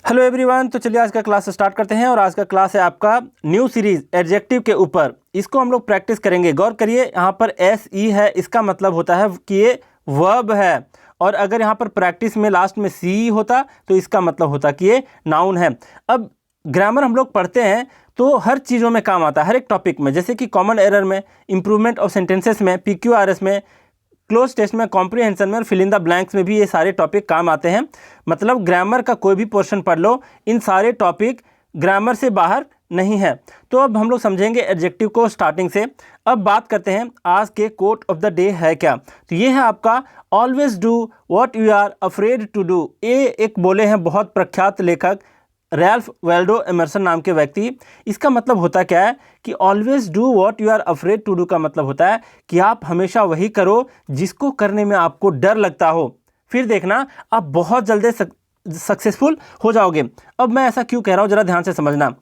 Hello everyone, तो चलिए आज का क्लास स्टार्ट करते हैं। और आज का क्लास है आपका न्यू सीरीज एडजेक्टिव के ऊपर। इसको हम लोग प्रैक्टिस करेंगे। गौर करिए, यहाँ पर एस ई है, इसका मतलब होता है कि ये वर्ब है। और अगर यहाँ पर प्रैक्टिस में लास्ट में सी होता तो इसका मतलब होता कि ये नाउन है। अब ग्रामर हम लोग पढ़ते हैं तो हर चीज़ों में काम आता है, हर एक टॉपिक में, जैसे कि कॉमन एरर में, इंप्रूवमेंट ऑफ सेंटेंसेस में, PQRS में, क्लोज टेस्ट में, कॉम्प्रिहेंशन में और फिल इन द ब्लैंक्स में भी ये सारे टॉपिक काम आते हैं। मतलब ग्रामर का कोई भी पोर्शन पढ़ लो, इन सारे टॉपिक ग्रामर से बाहर नहीं है। तो अब हम लोग समझेंगे एडजेक्टिव को स्टार्टिंग से। अब बात करते हैं आज के कोट ऑफ द डे है क्या। तो ये है आपका always do what you are afraid to do. ये एक बोले हैं बहुत प्रख्यात लेखक रैल्फ वाल्डो एमर्सन नाम के व्यक्ति। इसका मतलब होता क्या है कि always do what you are afraid to do का मतलब होता है कि आप हमेशा वही करो जिसको करने में आपको डर लगता हो, फिर देखना आप बहुत जल्दी सक्सेसफुल हो जाओगे। अब मैं ऐसा क्यों कह रहा हूँ, ज़रा ध्यान से समझना।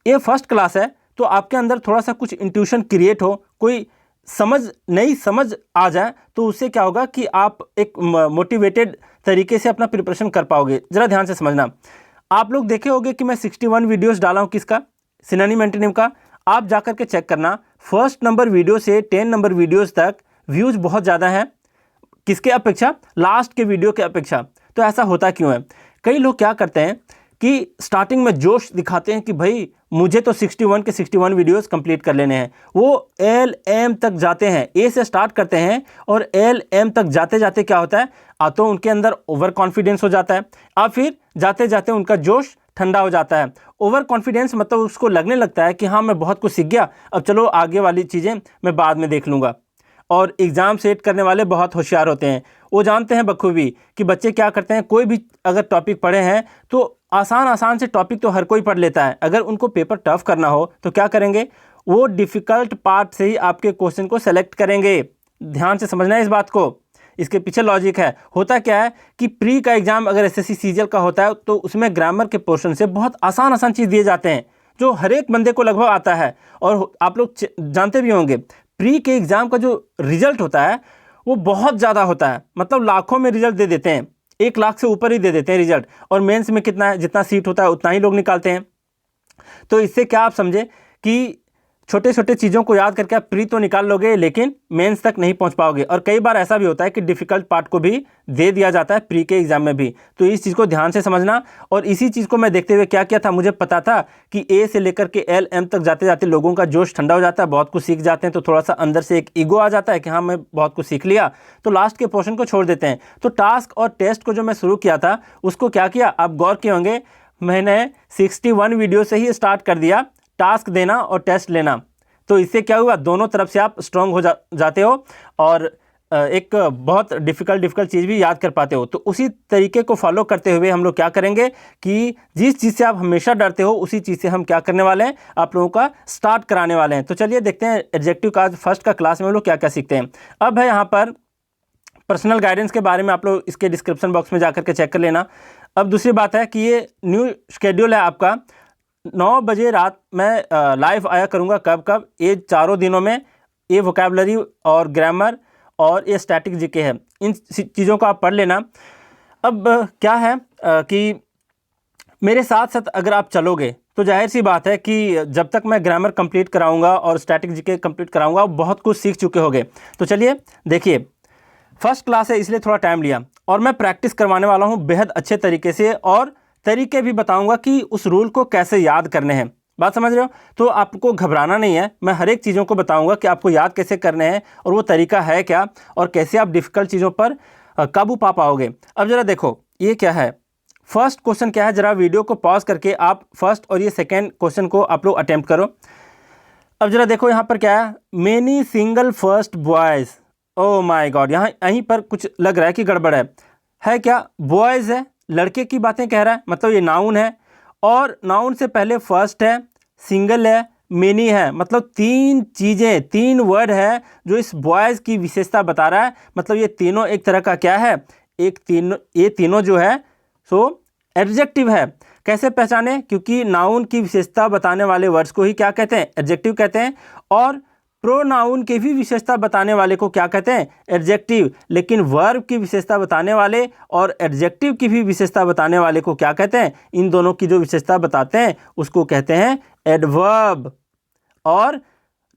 ये फर्स्ट क्लास है तो आपके अंदर थोड़ा सा कुछ इंट्यूशन क्रिएट हो, कोई नई समझ आ जाए, तो उससे क्या होगा कि आप एक मोटिवेटेड तरीके से अपना प्रिपरेशन कर पाओगे। ज़रा ध्यान से समझना। आप लोग देखे होंगे कि मैं 61 वीडियोस डाला हूँ किसका, सिनोनिम एंटोनिम का। आप जाकर के चेक करना, फर्स्ट नंबर वीडियो से 10 नंबर वीडियोस तक व्यूज़ बहुत ज़्यादा हैं। किसके अपेक्षा? लास्ट के वीडियो के अपेक्षा। तो ऐसा होता क्यों है? कई लोग क्या करते हैं कि स्टार्टिंग में जोश दिखाते हैं कि भाई मुझे तो 61 के 61 वीडियोस कंप्लीट कर लेने हैं। वो LM तक जाते हैं, A से स्टार्ट करते हैं और LM तक जाते जाते क्या होता है, तो उनके अंदर ओवर कॉन्फिडेंस हो जाता है, फिर जाते जाते उनका जोश ठंडा हो जाता है। ओवर कॉन्फिडेंस मतलब उसको लगने लगता है कि हाँ मैं बहुत कुछ सीख गया, अब चलो आगे वाली चीज़ें मैं बाद में देख लूँगा। और एग्ज़ाम सेट करने वाले बहुत होशियार होते हैं, वो जानते हैं बखूबी कि बच्चे क्या करते हैं। कोई भी अगर टॉपिक पढ़े हैं तो आसान से टॉपिक तो हर कोई पढ़ लेता है, अगर उनको पेपर टफ करना हो तो क्या करेंगे, वो डिफ़िकल्ट पार्ट से ही आपके क्वेश्चन को सेलेक्ट करेंगे। ध्यान से समझना है इस बात को, इसके पीछे लॉजिक है। होता क्या है कि प्री का एग्ज़ाम अगर SSC CGL का होता है तो उसमें ग्रामर के पोर्शन से बहुत आसान चीज़ दिए जाते हैं जो हर एक बंदे को लगभग आता है। और आप लोग जानते भी होंगे प्री के एग्ज़ाम का जो रिजल्ट होता है वो बहुत ज़्यादा होता है, मतलब लाखों में रिजल्ट दे देते हैं, 1 लाख से ऊपर ही दे देते हैं रिजल्ट। और मेंस में कितना है, जितना सीट होता है उतना ही लोग निकालते हैं। तो इससे क्या आप समझे कि छोटे छोटे चीज़ों को याद करके आप प्री तो निकाल लोगे लेकिन मेंस तक नहीं पहुंच पाओगे। और कई बार ऐसा भी होता है कि डिफ़िकल्ट पार्ट को भी दे दिया जाता है प्री के एग्ज़ाम में भी। तो इस चीज़ को ध्यान से समझना। और इसी चीज़ को मैं देखते हुए क्या किया था, मुझे पता था कि A से लेकर के LM तक जाते जाते लोगों का जोश ठंडा हो जाता है, बहुत कुछ सीख जाते हैं, तो थोड़ा सा अंदर से एक ईगो आ जाता है कि हाँ मैं बहुत कुछ सीख लिया, तो लास्ट के पोर्शन को छोड़ देते हैं। तो टास्क और टेस्ट को जो मैं शुरू किया था उसको क्या किया, आप गौर किए होंगे, मैंने 61 वीडियो से ही स्टार्ट कर दिया टास्क देना और टेस्ट लेना। तो इससे क्या हुआ, दोनों तरफ से आप स्ट्रॉन्ग हो जाते हो और एक बहुत डिफ़िकल्ट चीज़ भी याद कर पाते हो। तो उसी तरीके को फॉलो करते हुए हम लोग क्या करेंगे कि जिस चीज़ से आप हमेशा डरते हो उसी चीज़ से हम क्या करने वाले हैं, आप लोगों का स्टार्ट कराने वाले हैं। तो चलिए देखते हैं एडजेक्टिव का फर्स्ट का क्लास में हम लोग क्या क्या सीखते हैं। अब है यहाँ पर पर्सनल गाइडेंस के बारे में, आप लोग इसके डिस्क्रिप्शन बॉक्स में जाकर के चेक कर लेना। अब दूसरी बात है कि ये न्यू शेड्यूल है आपका, 9 बजे रात मैं लाइव आया करूँगा। कब ये चारों दिनों में ये वोकैबुलरी और ग्रामर और ये स्टैटिक जीके है, इन चीज़ों को आप पढ़ लेना। अब क्या है कि मेरे साथ साथ अगर आप चलोगे तो जाहिर सी बात है कि जब तक मैं ग्रामर कंप्लीट कराऊंगा और स्टैटिक जीके कंप्लीट कराऊंगा बहुत कुछ सीख चुके होंगे। तो चलिए देखिए, फर्स्ट क्लास है इसलिए थोड़ा टाइम लिया और मैं प्रैक्टिस करवाने वाला हूँ बेहद अच्छे तरीके से, और तरीके भी बताऊंगा कि उस रूल को कैसे याद करने हैं। बात समझ रहे हो? तो आपको घबराना नहीं है, मैं हर एक चीज़ों को बताऊंगा कि आपको याद कैसे करने हैं और वो तरीका है क्या, और कैसे आप डिफ़िकल्ट चीज़ों पर काबू पा पाओगे। अब ज़रा देखो ये क्या है, फर्स्ट क्वेश्चन क्या है, ज़रा वीडियो को पॉज करके आप फर्स्ट और ये सेकेंड क्वेश्चन को आप लोग अटैम्प्ट करो। अब ज़रा देखो यहाँ पर क्या है, many single first boys. Oh my God, यहाँ यहीं पर कुछ लग रहा है कि गड़बड़ है क्या, बॉयज़ है, लड़के की बातें कह रहा है, मतलब ये नाउन है और नाउन से पहले फर्स्ट है, सिंगल है, मेनी है, मतलब 3 चीज़ें, 3 वर्ड है जो इस बॉयज़ की विशेषता बता रहा है। मतलब ये तीनों एक तरह का क्या है, ये तीनों जो है सो एडजेक्टिव है। कैसे पहचाने, क्योंकि नाउन की विशेषता बताने वाले वर्ड्स को ही क्या कहते हैं, एडजेक्टिव कहते हैं। और प्रोनाउन की भी विशेषता बताने वाले को क्या कहते हैं? एडजेक्टिव। लेकिन वर्ब की विशेषता बताने वाले और एडजेक्टिव की भी विशेषता बताने वाले को क्या कहते हैं? इन दोनों की जो विशेषता बताते हैं उसको कहते हैं एडवर्ब। और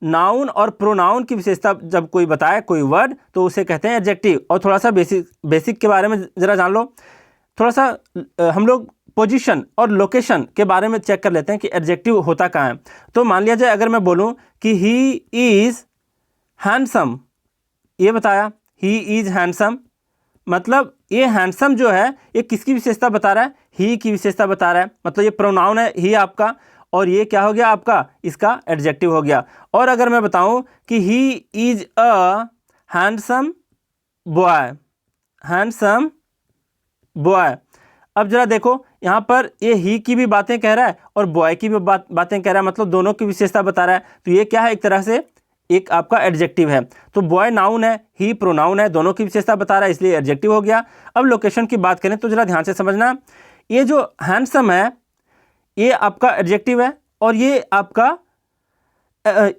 नाउन और प्रोनाउन की विशेषता जब कोई बताए कोई वर्ड तो उसे कहते हैं एडजेक्टिव। और थोड़ा सा बेसिक के बारे में ज़रा जान लो। थोड़ा सा हम लोग पोजीशन और लोकेशन के बारे में चेक कर लेते हैं कि एडजेक्टिव होता कहाँ है। तो मान लिया जाए अगर मैं बोलूँ कि ही इज़ हैंडसम, ये बताया ही इज़ हैंडसम, मतलब ये हैंडसम जो है ये किसकी विशेषता बता रहा है? ही की विशेषता बता रहा है। मतलब ये प्रोनाउन है ही आपका, और ये क्या हो गया आपका? इसका एडजेक्टिव हो गया। और अगर मैं बताऊं कि he is a handsome boy, handsome boy, अब जरा देखो यहाँ पर ये ही की भी बातें कह रहा है और बॉय की भी बातें कह रहा है, मतलब दोनों की विशेषता बता रहा है। तो ये क्या है? एक तरह से एक आपका एडजेक्टिव है। तो बॉय नाउन है, ही प्रोनाउन है, दोनों की विशेषता बता रहा है, इसलिए एडजेक्टिव हो गया। अब लोकेशन की बात करें तो जरा ध्यान से समझना, ये जो हैंडसम है ये आपका एडजेक्टिव है और ये आपका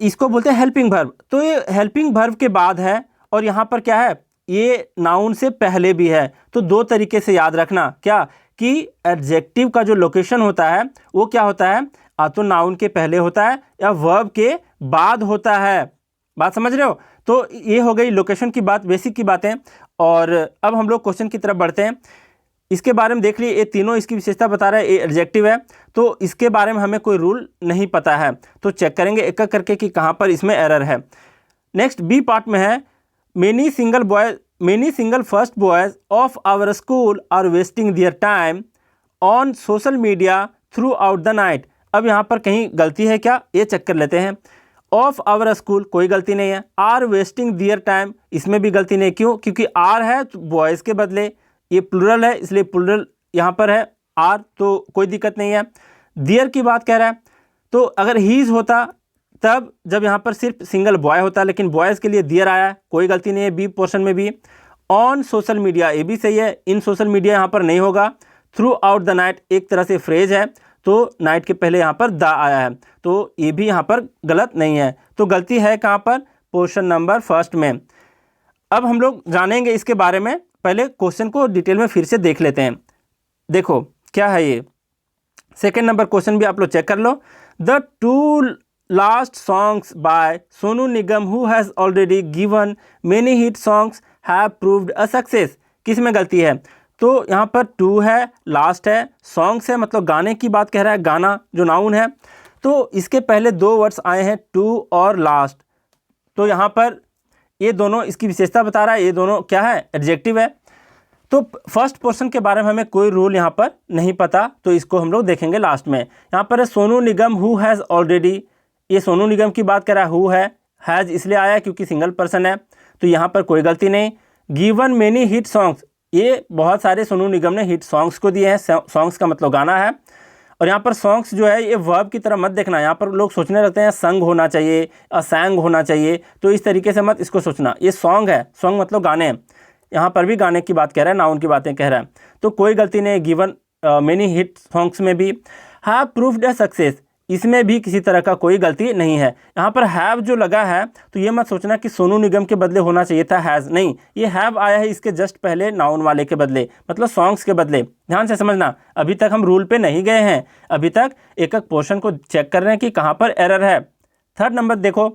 इसको बोलते हैं हेल्पिंग वर्ब। तो ये हेल्पिंग वर्ब के बाद है और यहाँ पर क्या है? ये नाउन से पहले भी है। तो दो तरीके से याद रखना क्या कि एडजेक्टिव का जो लोकेशन होता है वो क्या होता है? या तो नाउन के पहले होता है या वर्ब के बाद होता है। बात समझ रहे हो? तो ये हो गई लोकेशन की बात, बेसिक की बातें। और अब हम लोग क्वेश्चन की तरफ बढ़ते हैं। इसके बारे में देख लिए, ये तीनों इसकी विशेषता बता रहा है, ये एडजेक्टिव है। तो इसके बारे में हमें कोई रूल नहीं पता है, तो चेक करेंगे एक एक करके कि कहाँ पर इसमें एरर है। नेक्स्ट बी पार्ट में है many single first boys of our school are wasting their time on social media throughout the night. अब यहाँ पर कहीं गलती है क्या? ये चेक कर लेते हैं। ऑफ आवर स्कूल कोई गलती नहीं है, आर वेस्टिंग देयर टाइम इसमें भी गलती नहीं। क्यों? क्योंकि आर है तो बॉयज़ के बदले, ये प्लूरल है इसलिए प्लूरल यहाँ पर है आर, तो कोई दिक्कत नहीं है। देयर की बात कह रहा है, तो अगर हीज होता तब जब यहाँ पर सिर्फ सिंगल बॉय होता, लेकिन बॉयज़ के लिए देयर आया, कोई गलती नहीं है बी पोर्शन में भी। ऑन सोशल मीडिया ये भी सही है, इन सोशल मीडिया यहाँ पर नहीं होगा। थ्रू आउट द नाइट एक तरह से फ्रेज है, तो नाइट के पहले यहाँ पर द आया है, तो ये भी यहाँ पर गलत नहीं है। तो गलती है कहाँ पर? पोर्शन नंबर फर्स्ट में। अब हम लोग जानेंगे इसके बारे में, पहले क्वेश्चन को डिटेल में फिर से देख लेते हैं। देखो क्या है ये, सेकेंड नंबर क्वेश्चन भी आप लोग चेक कर लो। The two last songs by Sonu Nigam who has already given many hit songs have proved a success. किस में गलती है? तो यहाँ पर टू है, लास्ट है, सॉन्ग्स है, मतलब गाने की बात कह रहा है, गाना जो नाउन है। तो इसके पहले दो वर्ड्स आए हैं टू और लास्ट, तो यहाँ पर ये दोनों इसकी विशेषता बता रहा है, ये दोनों क्या है? एडजेक्टिव है। तो फर्स्ट पोर्शन के बारे में हमें कोई रूल यहाँ पर नहीं पता, तो इसको हम लोग देखेंगे लास्ट में। यहाँ पर है Sonu Nigam who has already, ये सोनू निगम की बात कर रहा है, हु है, हैज़ इसलिए आया क्योंकि सिंगल पर्सन है, तो यहाँ पर कोई गलती नहीं। गिवन मेनी हिट सॉन्ग्स, ये बहुत सारे सोनू निगम ने हिट सॉन्ग्स को दिए हैं, सॉन्ग्स का मतलब गाना है। और यहाँ पर सॉन्ग्स जो है ये वर्ब की तरह मत देखना, यहाँ पर लोग सोचने लगते हैं संग होना चाहिए, असैंग होना चाहिए, तो इस तरीके से मत इसको सोचना। ये सॉन्ग है, सॉन्ग मतलब गाने हैं, यहाँ पर भी गाने की बात कह रहा है, नाउन की बातें कह रहा है, तो कोई गलती नहीं। गिवन मेनी हिट सॉन्ग्स में भी हैव प्रूव्ड अ सक्सेस, इसमें भी किसी तरह का कोई गलती नहीं है। यहाँ पर हैव जो लगा है तो ये मत सोचना कि सोनू निगम के बदले होना चाहिए था हैज़, नहीं, ये हैव आया है इसके जस्ट पहले नाउन वाले के बदले, मतलब सॉन्ग्स के बदले। ध्यान से समझना, अभी तक हम रूल पे नहीं गए हैं, अभी तक एक एक पोर्शन को चेक कर रहे हैं कि कहाँ पर एरर है। थर्ड नंबर देखो,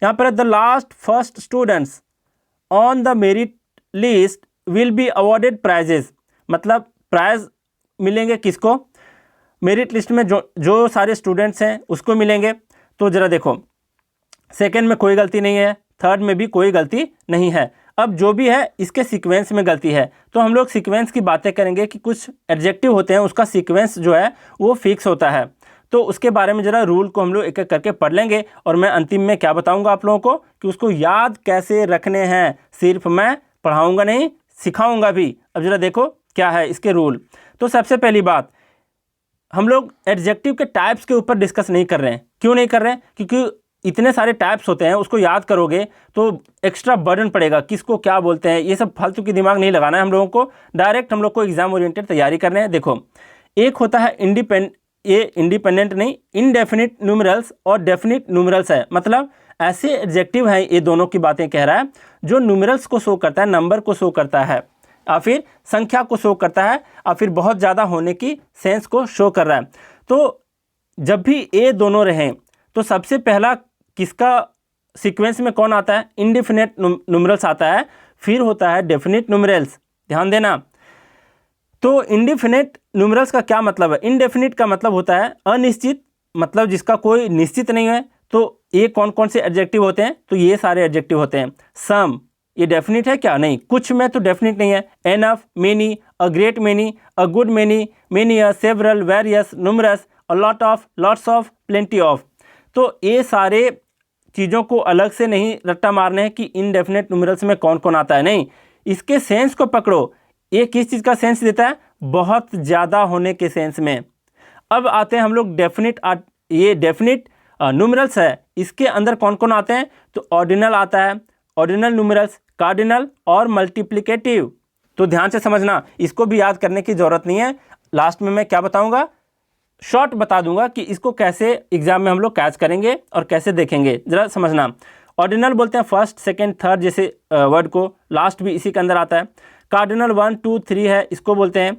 यहाँ पर the last first students on the merit list will be awarded prizes, मतलब प्राइज मिलेंगे किसको? मेरिट लिस्ट में जो सारे स्टूडेंट्स हैं उसको मिलेंगे। तो ज़रा देखो, सेकंड में कोई गलती नहीं है, थर्ड में भी कोई गलती नहीं है। अब जो भी है इसके सीक्वेंस में गलती है, तो हम लोग सीक्वेंस की बातें करेंगे कि कुछ एडजेक्टिव होते हैं उसका सीक्वेंस जो है वो फिक्स होता है, तो उसके बारे में ज़रा रूल को हम लोग एक एक करके पढ़ लेंगे। और मैं अंतिम में क्या बताऊँगा आप लोगों को कि उसको याद कैसे रखने हैं, सिर्फ मैं पढ़ाऊँगा नहीं, सिखाऊँगा भी। अब ज़रा देखो क्या है इसके रूल। तो सबसे पहली बात, हम लोग एडजेक्टिव के टाइप्स के ऊपर डिस्कस नहीं कर रहे हैं। क्यों नहीं कर रहे हैं? क्योंकि इतने सारे टाइप्स होते हैं, उसको याद करोगे तो एक्स्ट्रा बर्डन पड़ेगा, किसको क्या बोलते हैं, ये सब फालतू की दिमाग नहीं लगाना है हम लोगों को। डायरेक्ट हम लोग को एग्जाम ओरिएंटेड तैयारी करने हैं। देखो, एक होता है इंडिपेंडेंट नहीं, इनडेफिनिट न्यूमरल्स और डेफिनिट न्यूमरल्स है, मतलब ऐसे एडजेक्टिव हैं, ये दोनों की बातें कह रहा है, जो न्यूमेरल्स को शो करता है, नंबर को शो करता है, या फिर संख्या को शो करता है, या फिर बहुत ज़्यादा होने की सेंस को शो कर रहा है। तो जब भी ये दोनों रहें तो सबसे पहला किसका सीक्वेंस में कौन आता है? इंडेफिनिट न्यूमेरल्स आता है, फिर होता है डेफिनिट न्यूमेरल्स। ध्यान देना। तो इंडेफिनिट न्यूमेरल्स का क्या मतलब है? इंडेफिनिट का मतलब होता है अनिश्चित, मतलब जिसका कोई निश्चित नहीं है। तो ये कौन कौन से एडजेक्टिव होते हैं? तो ये सारे एडजेक्टिव होते हैं। सम, ये डेफिनिट है क्या? नहीं। कुछ में तो डेफिनिट नहीं है। Enough, many, a great many, a good many, मेनियस, several, various, numerous, a lot of, lots of, plenty of. तो ये सारे चीज़ों को अलग से नहीं रट्टा मारने हैं कि इनडेफिनेट न्यूमेरल्स में कौन कौन आता है, नहीं। इसके सेंस को पकड़ो। ये किस चीज़ का सेंस देता है? बहुत ज़्यादा होने के सेंस में। अब आते हैं हम लोग डेफिनिट, ये डेफिनिट न्यूमेरल्स है, इसके अंदर कौन कौन आते हैं? तो ऑर्डिनल आता है, ऑर्डिनल न्यूमेरल्स, कार्डिनल और मल्टीप्लिकेटिव। तो ध्यान से समझना, इसको भी याद करने की ज़रूरत नहीं है। लास्ट में मैं क्या बताऊंगा, शॉर्ट बता दूंगा कि इसको कैसे एग्जाम में हम लोग कैच करेंगे और कैसे देखेंगे, ज़रा समझना। ऑर्डिनल बोलते हैं फर्स्ट, सेकंड, थर्ड जैसे वर्ड को, लास्ट भी इसी के अंदर आता है। कार्डिनल 1, 2, 3 है, इसको बोलते हैं।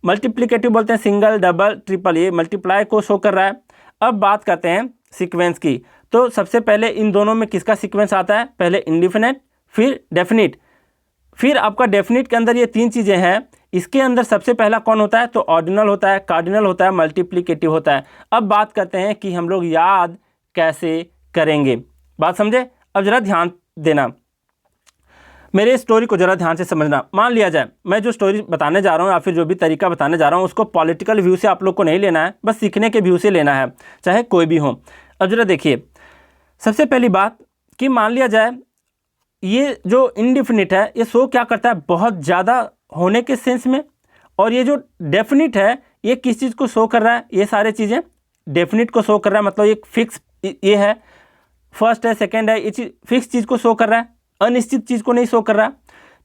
मल्टीप्लिकेटिव बोलते हैं सिंगल, डबल, ट्रिपल, ये मल्टीप्लाई को शो कर रहा है। अब बात करते हैं सीक्वेंस की। तो सबसे पहले इन दोनों में किसका सीक्वेंस आता है? पहले इंडेफिनिट, फिर डेफिनिट, फिर आपका डेफिनिट के अंदर ये तीन चीज़ें हैं। इसके अंदर सबसे पहला कौन होता है? तो ऑर्डिनल होता है, कार्डिनल होता है, मल्टीप्लिकेटिव होता है। अब बात करते हैं कि हम लोग याद कैसे करेंगे। बात समझे? अब ज़रा ध्यान देना, मेरे स्टोरी को ज़रा ध्यान से समझना। मान लिया जाए मैं जो स्टोरी बताने जा रहा हूँ या फिर जो भी तरीका बताने जा रहा हूँ उसको पॉलिटिकल व्यू से आप लोग को नहीं लेना है, बस सीखने के व्यू से लेना है, चाहे कोई भी हो। अब ज़रा देखिए, सबसे पहली बात कि मान लिया जाए ये जो इंडेफिनिट है ये शो क्या करता है? बहुत ज़्यादा होने के सेंस में। और ये जो डेफिनिट है ये किस चीज़ को शो कर रहा है? ये सारे चीज़ें डेफिनिट को शो कर रहा है, मतलब एक फिक्स ये है, फर्स्ट है, सेकंड है, ये चीज़ फिक्स चीज़ को शो कर रहा है, अनिश्चित चीज़ को नहीं शो कर रहा।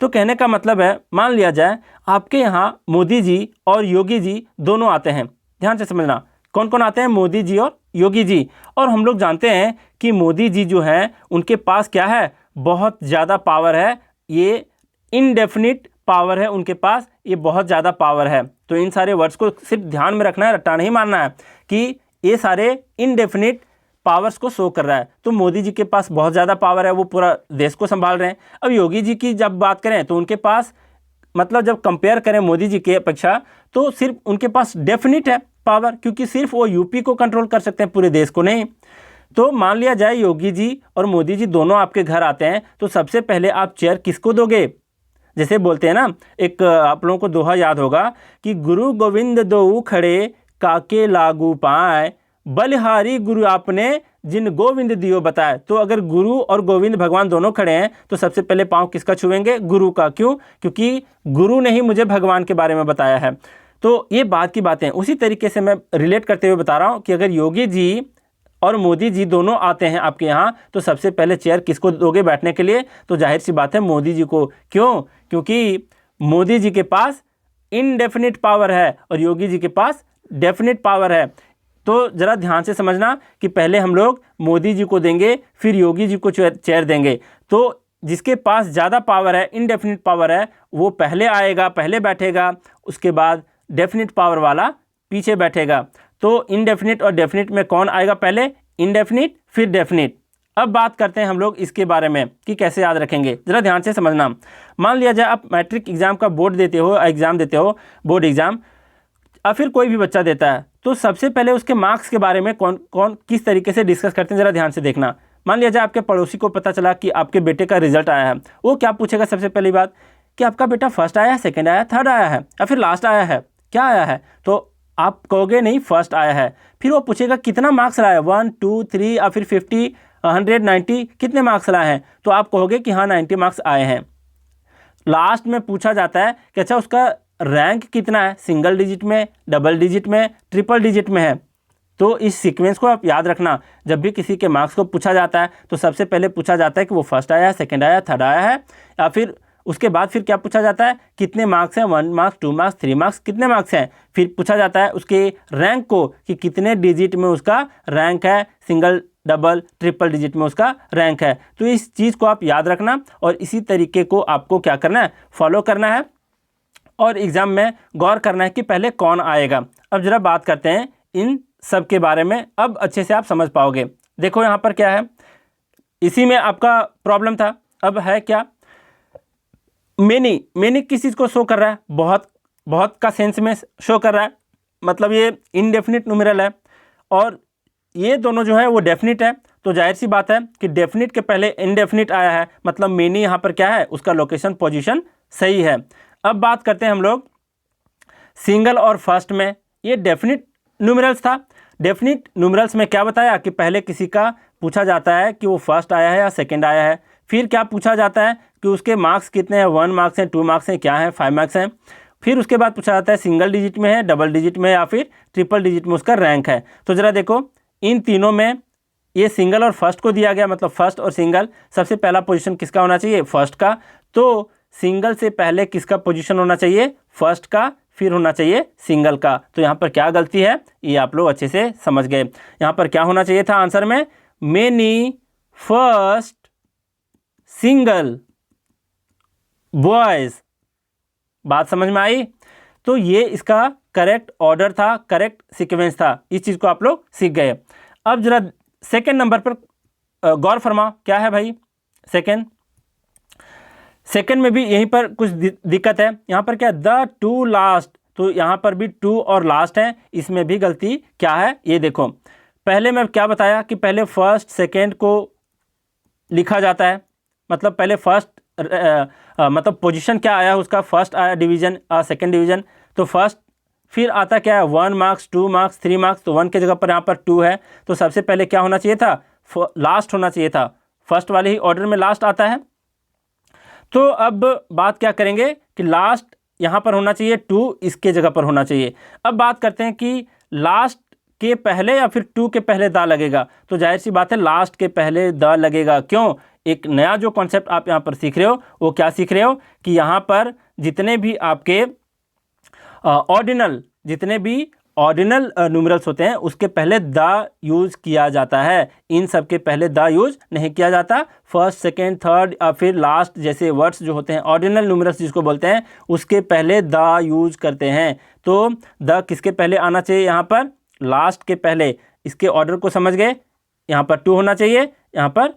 तो कहने का मतलब है, मान लिया जाए आपके यहाँ मोदी जी और योगी जी दोनों आते हैं। ध्यान से समझना, कौन कौन आते हैं? मोदी जी और योगी जी। और हम लोग जानते हैं कि मोदी जी जो हैं उनके पास क्या है? बहुत ज़्यादा पावर है, ये इनडेफिनिट पावर है उनके पास, ये बहुत ज़्यादा पावर है। तो इन सारे वर्ड्स को सिर्फ ध्यान में रखना है, रट्टा नहीं मारना है कि ये सारे इनडेफिनिट पावर्स को शो कर रहा है। तो मोदी जी के पास बहुत ज़्यादा पावर है, वो पूरा देश को संभाल रहे हैं। अब योगी जी की जब बात करें तो उनके पास, मतलब जब कंपेयर करें मोदी जी के अपेक्षा, तो सिर्फ उनके पास डेफिनिट है पावर, क्योंकि सिर्फ वो यूपी को कंट्रोल कर सकते हैं, पूरे देश को नहीं। तो मान लिया जाए योगी जी और मोदी जी दोनों आपके घर आते हैं, तो सबसे पहले आप चेयर किसको दोगे? जैसे बोलते हैं ना, एक आप लोगों को दोहा याद होगा कि गुरु गोविंद दो खड़े, काके लागू पाए, बलिहारी गुरु आपने, जिन गोविंद दियो बताए। तो अगर गुरु और गोविंद भगवान दोनों खड़े हैं तो सबसे पहले पाँव किसका छुएंगे? गुरु का। क्यों? क्योंकि गुरु ने ही मुझे भगवान के बारे में बताया है। तो ये बात की बातें उसी तरीके से मैं रिलेट करते हुए बता रहा हूँ कि अगर योगी जी और मोदी जी दोनों आते हैं आपके यहाँ, तो सबसे पहले चेयर किसको दोगे बैठने के लिए? तो जाहिर सी बात है मोदी जी को। क्यों? क्योंकि मोदी जी के पास इनडेफिनिट पावर है और योगी जी के पास डेफिनिट पावर है। तो ज़रा ध्यान से समझना कि पहले हम लोग मोदी जी को देंगे, फिर योगी जी को चेयर देंगे। तो जिसके पास ज़्यादा पावर है, इनडेफिनिट पावर है, वो पहले आएगा, पहले बैठेगा, उसके बाद डेफिनिट पावर वाला पीछे बैठेगा। तो इनडेफिनिट और डेफिनिट में कौन आएगा? पहले इनडेफिनिट, फिर डेफिनिट। अब बात करते हैं हम लोग इसके बारे में कि कैसे याद रखेंगे। ज़रा ध्यान से समझना। मान लिया जाए आप मैट्रिक एग्ज़ाम का बोर्ड देते हो, एग्ज़ाम देते हो, बोर्ड एग्ज़ाम, और फिर कोई भी बच्चा देता है, तो सबसे पहले उसके मार्क्स के बारे में कौन कौन किस तरीके से डिस्कस करते हैं, ज़रा ध्यान से देखना। मान लिया जाए आपके पड़ोसी को पता चला कि आपके बेटे का रिजल्ट आया है, वो क्या पूछेगा? सबसे पहली बात कि आपका बेटा फर्स्ट आया है, सेकंड आया है, थर्ड आया है, या फिर लास्ट आया है, क्या आया है? तो आप कहोगे नहीं फर्स्ट आया है। फिर वो पूछेगा कितना मार्क्स लाया है, 1, 2, 3 या फिर 50, 100, 90, कितने मार्क्स लाए हैं? तो आप कहोगे कि हाँ 90 मार्क्स आए हैं। लास्ट में पूछा जाता है कि अच्छा उसका रैंक कितना है, सिंगल डिजिट में, डबल डिजिट में, ट्रिपल डिजिट में है। तो इस सीक्वेंस को आप याद रखना, जब भी किसी के मार्क्स को पूछा जाता है तो सबसे पहले पूछा जाता है कि वो फर्स्ट आया है, सेकंड आया, थर्ड आया है, या फिर उसके बाद फिर क्या पूछा जाता है? कितने मार्क्स हैं, 1 मार्क्स, 2 मार्क्स, 3 मार्क्स, कितने मार्क्स हैं? फिर पूछा जाता है उसके रैंक को कि कितने डिजिट में उसका रैंक है, सिंगल डबल ट्रिपल डिजिट में उसका रैंक है। तो इस चीज़ को आप याद रखना और इसी तरीके को आपको क्या करना है, फॉलो करना है और एग्ज़ाम में गौर करना है कि पहले कौन आएगा। अब ज़रा बात करते हैं इन सब के बारे में, अब अच्छे से आप समझ पाओगे। देखो यहाँ पर क्या है, इसी में आपका प्रॉब्लम था। अब है क्या, मेनी किस चीज़ को शो कर रहा है, बहुत बहुत का सेंस में शो कर रहा है, मतलब ये इनडेफिनिट न्यूमेरल है और ये दोनों जो है वो डेफिनिट है। तो जाहिर सी बात है कि डेफिनिट के पहले इनडेफिनिट आया है, मतलब मेनी यहाँ पर क्या है, उसका लोकेशन पोजीशन सही है। अब बात करते हैं हम लोग सिंगल और फर्स्ट में। ये डेफिनिट न्यूमेरल्स था। डेफिनिट न्यूमेरल्स में क्या बताया कि पहले किसी का पूछा जाता है कि वो फर्स्ट आया है या सेकंड आया है, फिर क्या पूछा जाता है कि उसके मार्क्स कितने हैं, 1 मार्क्स हैं, 2 मार्क्स हैं, क्या है, 5 मार्क्स हैं। फिर उसके बाद पूछा जाता है सिंगल डिजिट में है, डबल डिजिट में या फिर ट्रिपल डिजिट में उसका रैंक है। तो ज़रा देखो इन तीनों में ये सिंगल और फर्स्ट को दिया गया, मतलब फर्स्ट और सिंगल, सबसे पहला पोजीशन किसका होना चाहिए, फर्स्ट का। तो सिंगल से पहले किसका पोजीशन होना चाहिए, फर्स्ट का, फिर होना चाहिए सिंगल का। तो यहाँ पर क्या गलती है ये आप लोग अच्छे से समझ गए। यहाँ पर क्या होना चाहिए था आंसर में, मेनी फर्स्ट सिंगल बॉयज। बात समझ में आई। तो ये इसका करेक्ट ऑर्डर था, करेक्ट सीक्वेंस था, इस चीज़ को आप लोग सीख गए। अब जरा सेकंड नंबर पर गौर फरमाओ, क्या है भाई सेकंड में भी यहीं पर कुछ दिक्कत है। यहाँ पर क्या है, द टू लास्ट, तो यहाँ पर भी टू और लास्ट है, इसमें भी गलती क्या है ये देखो। पहले मैं क्या बताया कि पहले फर्स्ट सेकंड को लिखा जाता है, मतलब पहले फर्स्ट मतलब पोजीशन क्या आया उसका, फर्स्ट आया डिवीज़न, सेकंड डिवीज़न, तो फर्स्ट, फिर आता क्या है 1 मार्क्स, 2 मार्क्स, 3 मार्क्स, तो 1 के जगह पर यहाँ पर 2 है, तो सबसे पहले क्या होना चाहिए था, लास्ट होना चाहिए था, फर्स्ट वाले ही ऑर्डर में लास्ट आता है। तो अब बात क्या करेंगे कि लास्ट यहाँ पर होना चाहिए, 2 इसके जगह पर होना चाहिए। अब बात करते हैं कि लास्ट के पहले या फिर 2 के पहले दा लगेगा, तो जाहिर सी बात है लास्ट के पहले द लगेगा। क्यों, एक नया जो कॉन्सेप्ट आप यहाँ पर सीख रहे हो वो क्या सीख रहे हो कि यहाँ पर जितने भी आपके ऑर्डिनल न्यूमेरल्स होते हैं उसके पहले द यूज़ किया जाता है, इन सब के पहले द यूज़ नहीं किया जाता। फर्स्ट, सेकेंड, थर्ड या फिर लास्ट जैसे वर्ड्स जो होते हैं ऑर्डिनल न्यूमेरल्स जिसको बोलते हैं उसके पहले द यूज़ करते हैं। तो द किसके पहले आना चाहिए, यहाँ पर लास्ट के पहले। इसके ऑर्डर को समझ गए, यहाँ पर 2 होना चाहिए, यहाँ पर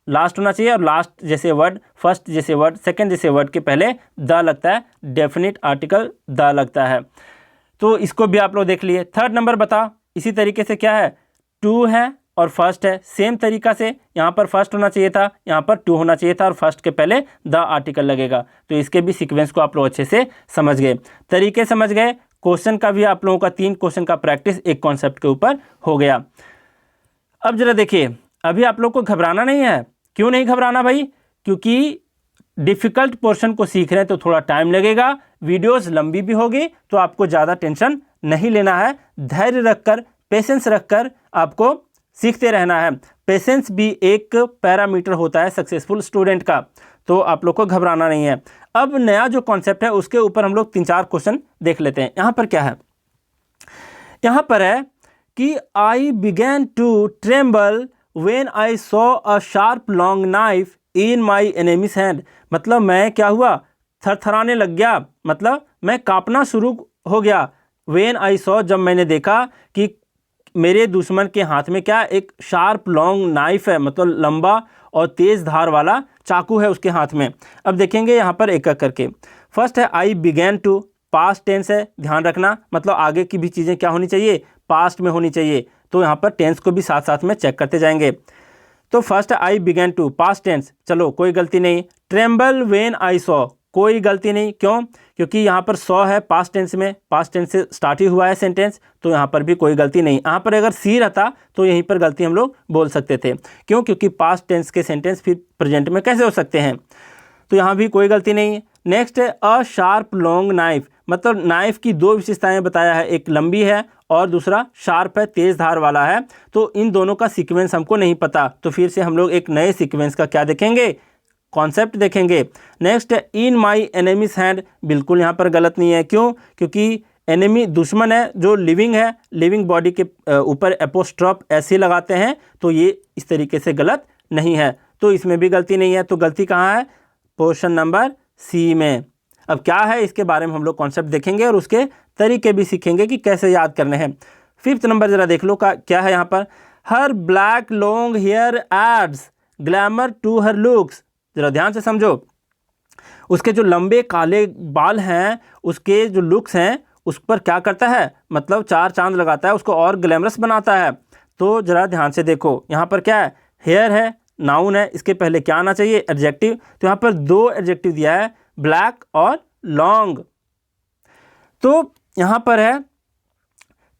लास्ट होना चाहिए, और लास्ट जैसे वर्ड, फर्स्ट जैसे वर्ड, सेकंड जैसे वर्ड के पहले द लगता है, डेफिनिट आर्टिकल द लगता है। तो इसको भी आप लोग देख लिए। थर्ड नंबर बताओ, इसी तरीके से क्या है, 2 है और फर्स्ट है, सेम तरीका से यहाँ पर फर्स्ट होना चाहिए था, यहाँ पर 2 होना चाहिए था और फर्स्ट के पहले द आर्टिकल लगेगा। तो इसके भी सीक्वेंस को आप लोग अच्छे से समझ गए, तरीके समझ गए। क्वेश्चन का भी आप लोगों का 3 क्वेश्चन का प्रैक्टिस एक कॉन्सेप्ट के ऊपर हो गया। अब जरा देखिए, अभी आप लोग को घबराना नहीं है। क्यों नहीं घबराना भाई, क्योंकि डिफ़िकल्ट पोर्शन को सीख रहे हैं तो थोड़ा टाइम लगेगा, वीडियोस लंबी भी होगी, तो आपको ज़्यादा टेंशन नहीं लेना है। धैर्य रखकर, पेशेंस रखकर आपको सीखते रहना है। पेशेंस भी एक पैरामीटर होता है सक्सेसफुल स्टूडेंट का, तो आप लोग को घबराना नहीं है। अब नया जो कॉन्सेप्ट है उसके ऊपर हम लोग 3-4 क्वेश्चन देख लेते हैं। यहाँ पर क्या है, यहाँ पर है कि I began to tremble when I saw a sharp long knife in my enemy's hand. मतलब मैं क्या हुआ, थरथराने लग गया, मतलब मैं कांपना शुरू हो गया। व्हेन आई सॉ, जब मैंने देखा कि मेरे दुश्मन के हाथ में क्या, एक शार्प लॉन्ग नाइफ है, मतलब लंबा और तेज़ धार वाला चाकू है उसके हाथ में। अब देखेंगे यहाँ पर एक एक करके। फर्स्ट है I began to, past tense है, ध्यान रखना, मतलब आगे की भी चीज़ें क्या होनी चाहिए, पास्ट में होनी चाहिए। तो यहाँ पर टेंस को भी साथ साथ में चेक करते जाएंगे। तो फर्स्ट है I began to, past tense, चलो कोई गलती नहीं। ट्रेम्बल व्हेन आई सॉ, कोई गलती नहीं। क्यों, क्योंकि यहाँ पर सॉ है पास्ट टेंस में, पास्ट टेंस से स्टार्ट ही हुआ है सेंटेंस, तो यहाँ पर भी कोई गलती नहीं। यहाँ पर अगर सी रहता तो यहीं पर गलती हम लोग बोल सकते थे। क्यों, क्योंकि पास्ट टेंस के सेंटेंस फिर प्रेजेंट में कैसे हो सकते हैं, तो यहाँ भी कोई गलती नहीं है। नेक्स्ट है अ शार्प लॉन्ग नाइफ, मतलब नाइफ की 2 विशेषताएं बताया है, एक लंबी है और दूसरा शार्प है, तेज़ धार वाला है। तो इन दोनों का सीक्वेंस हमको नहीं पता, तो फिर से हम लोग एक नए सीक्वेंस का क्या देखेंगे, कॉन्सेप्ट देखेंगे। नेक्स्ट है इन माई एनेमीज हैंड, बिल्कुल यहाँ पर गलत नहीं है। क्यों, क्योंकि एनिमी दुश्मन है, जो लिविंग है, लिविंग बॉडी के ऊपर एपोस्ट्रॉफ ऐसे लगाते हैं, तो ये इस तरीके से गलत नहीं है, तो इसमें भी गलती नहीं है। तो गलती कहाँ है? क्वेश्चन नंबर सी में। अब क्या है इसके बारे में हम लोग कॉन्सेप्ट देखेंगे और उसके तरीके भी सीखेंगे कि कैसे याद करने हैं। 5th नंबर जरा देख लो क्या है यहाँ पर। Her black long hair adds glamour to her looks. जरा ध्यान से समझो, उसके जो लंबे काले बाल हैं, उसके जो लुक्स हैं उस पर क्या करता है, मतलब 4 चांद लगाता है, उसको और ग्लैमरस बनाता है। तो जरा ध्यान से देखो, यहाँ पर क्या है? हेयर है, नाउन है, इसके पहले क्या आना चाहिए? एडजेक्टिव। तो यहाँ पर 2 एडजेक्टिव दिया है, ब्लैक और लॉन्ग। तो यहाँ पर है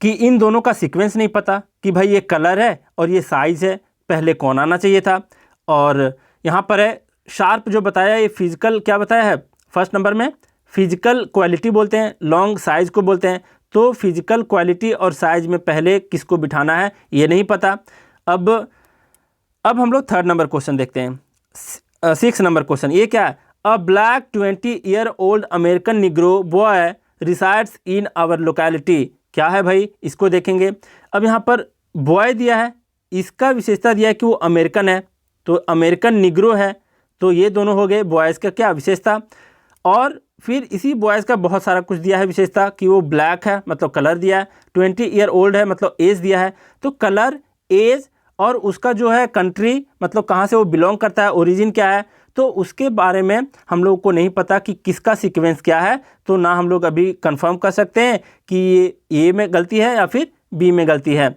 कि इन दोनों का सीक्वेंस नहीं पता कि भाई ये कलर है और ये साइज़ है, पहले कौन आना चाहिए था। और यहाँ पर है शार्प जो बताया, ये फिजिकल क्या बताया है? फर्स्ट नंबर में फिजिकल क्वालिटी बोलते हैं, लॉन्ग साइज़ को बोलते हैं। तो फिजिकल क्वालिटी और साइज़ में पहले किसको बिठाना है ये नहीं पता। अब हम लोग 3rd नंबर क्वेश्चन देखते हैं। 6th नंबर क्वेश्चन ये क्या है? A black 20 year old American negro boy resides in our locality. क्या है भाई, इसको देखेंगे। अब यहाँ पर बॉय दिया है, इसका विशेषता दिया है कि वो अमेरिकन है, तो अमेरिकन निग्रो है, तो ये दोनों हो गए बॉयज़ का क्या विशेषता। और फिर इसी बॉयज़ का बहुत सारा कुछ दिया है विशेषता कि वो ब्लैक है, मतलब कलर दिया है, 20 ईयर ओल्ड है, मतलब एज दिया है। तो कलर, एज और उसका जो है कंट्री, मतलब कहाँ से वो बिलोंग करता है, ओरिजिन क्या है, तो उसके बारे में हम लोग को नहीं पता कि किसका सीक्वेंस क्या है। तो ना हम लोग अभी कंफर्म कर सकते हैं कि ये ए में गलती है या फिर बी में गलती है।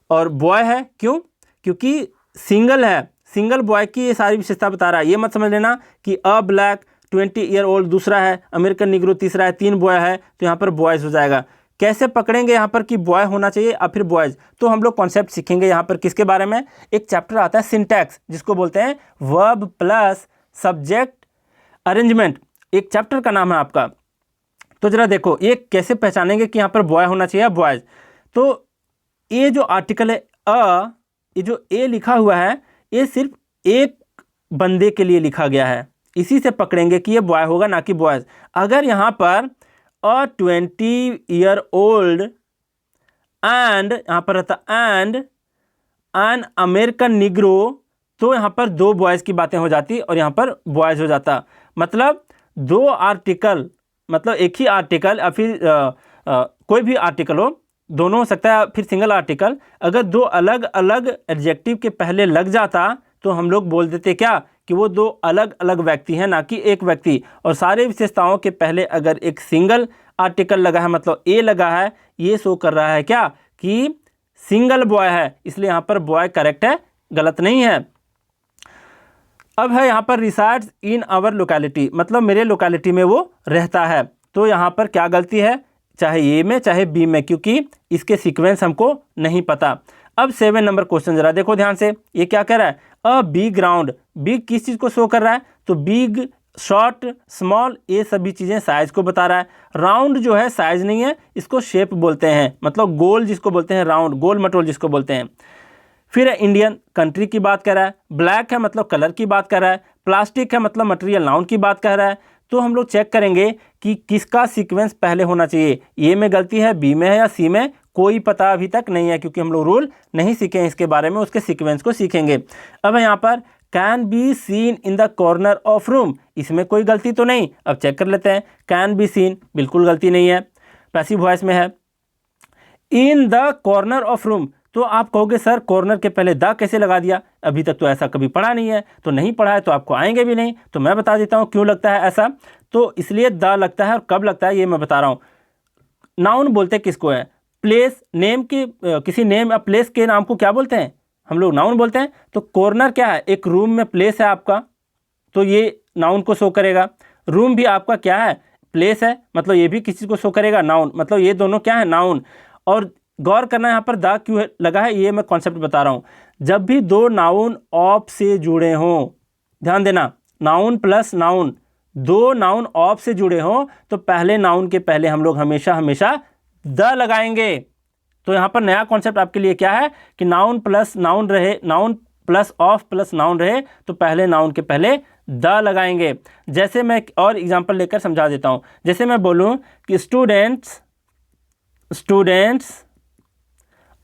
और बॉय है, क्यों? क्योंकि सिंगल है, सिंगल बॉय की ये सारी विशेषता बता रहा है। ये मत समझ लेना कि अ ब्लैक 20 ईयर ओल्ड दूसरा है, अमेरिकन निग्रो तीसरा है, 3 बॉय है, तो यहाँ पर बॉयज़ हो जाएगा। कैसे पकड़ेंगे यहाँ पर कि बॉय होना चाहिए या फिर बॉयज़? तो हम लोग कॉन्सेप्ट सीखेंगे यहाँ पर किसके बारे में। एक चैप्टर आता है सिंटैक्स, जिसको बोलते हैं वर्ब प्लस सब्जेक्ट अरेंजमेंट, एक चैप्टर का नाम है आपका। तो जरा देखो ये कैसे पहचानेंगे कि यहाँ पर बॉय होना चाहिए बॉयज़। तो ये जो आर्टिकल है ये जो ए लिखा हुआ है, ये सिर्फ एक बंदे के लिए लिखा गया है, इसी से पकड़ेंगे कि ये बॉय होगा ना कि बॉयज़। अगर यहाँ पर अ 20 ईयर ओल्ड एंड यहाँ पर रहता एंड एन अमेरिकन निग्रो, तो यहाँ पर 2 बॉयज़ की बातें हो जाती और यहाँ पर बॉयज़ हो जाता। मतलब 2 आर्टिकल, मतलब एक ही आर्टिकल या फिर कोई भी आर्टिकल हो, दोनों हो सकता है, फिर सिंगल आर्टिकल। अगर 2 अलग अलग एडजेक्टिव के पहले लग जाता तो हम लोग बोल देते क्या कि वो 2 अलग अलग व्यक्ति हैं, ना कि एक व्यक्ति। और सारे विशेषताओं के पहले अगर एक सिंगल आर्टिकल लगा है, मतलब ए लगा है, ये शो कर रहा है क्या कि सिंगल बॉय है, इसलिए यहाँ पर बॉय करेक्ट है, गलत नहीं है। अब है यहाँ पर रिसाइड्स इन आवर लोकेलिटी, मतलब मेरे लोकेलिटी में वो रहता है। तो यहाँ पर क्या गलती है, चाहे ए में चाहे बी में, क्योंकि इसके सीक्वेंस हमको नहीं पता। अब 7 नंबर क्वेश्चन जरा देखो ध्यान से, ये क्या कह रहा है? अ बिग राउंड, बिग किस चीज़ को शो कर रहा है? तो बिग, शॉर्ट, स्मॉल, ये सभी चीज़ें साइज़ को बता रहा है। राउंड जो है साइज़ नहीं है, इसको शेप बोलते हैं, मतलब गोल जिसको बोलते हैं, राउंड, गोल मटोल जिसको बोलते हैं। फिर है इंडियन, कंट्री की बात कर रहा है। ब्लैक है मतलब कलर की बात कर रहा है। प्लास्टिक है मतलब मटेरियल, नाउन की बात कर रहा है। तो हम लोग चेक करेंगे कि किसका सीक्वेंस पहले होना चाहिए, ए में गलती है, बी में है या सी में, कोई पता अभी तक नहीं है, क्योंकि हम लोग रूल नहीं सीखे हैं इसके बारे में, उसके सीक्वेंस को सीखेंगे। अब यहाँ पर can be seen in the corner of room, इसमें कोई गलती तो नहीं। अब चेक कर लेते हैं, कैन बी सीन, बिल्कुल गलती नहीं है, पैसिव वॉइस में है। In the corner of room, तो आप कहोगे सर कॉर्नर के पहले द कैसे लगा दिया, अभी तक तो ऐसा कभी पढ़ा नहीं है। तो नहीं पढ़ा है तो आपको आएंगे भी नहीं, तो मैं बता देता हूँ क्यों लगता है ऐसा। तो इसलिए द लगता है, और कब लगता है ये मैं बता रहा हूँ। नाउन बोलते किसको है? प्लेस, नेम के, किसी नेम या प्लेस के नाम को क्या बोलते हैं हम लोग? नाउन बोलते हैं। तो कॉर्नर क्या है? एक रूम में प्लेस है आपका, तो ये नाउन को शो करेगा। रूम भी आपका क्या है? प्लेस है, मतलब ये भी किसी को शो करेगा, नाउन। मतलब ये दोनों क्या है? नाउन। और गौर करना यहाँ पर द क्यों लगा है, ये मैं कॉन्सेप्ट बता रहा हूँ। जब भी 2 नाउन ऑफ से जुड़े हों, ध्यान देना, noun plus noun, 2 noun of से जुड़े हों, तो पहले नाउन के पहले हम लोग हमेशा हमेशा द लगाएंगे। तो यहाँ पर नया कॉन्सेप्ट आपके लिए क्या है कि नाउन प्लस नाउन रहे, noun plus of plus noun रहे, तो पहले नाउन के पहले द लगाएंगे। जैसे मैं और एग्जांपल लेकर समझा देता हूँ। जैसे मैं बोलूँ कि students students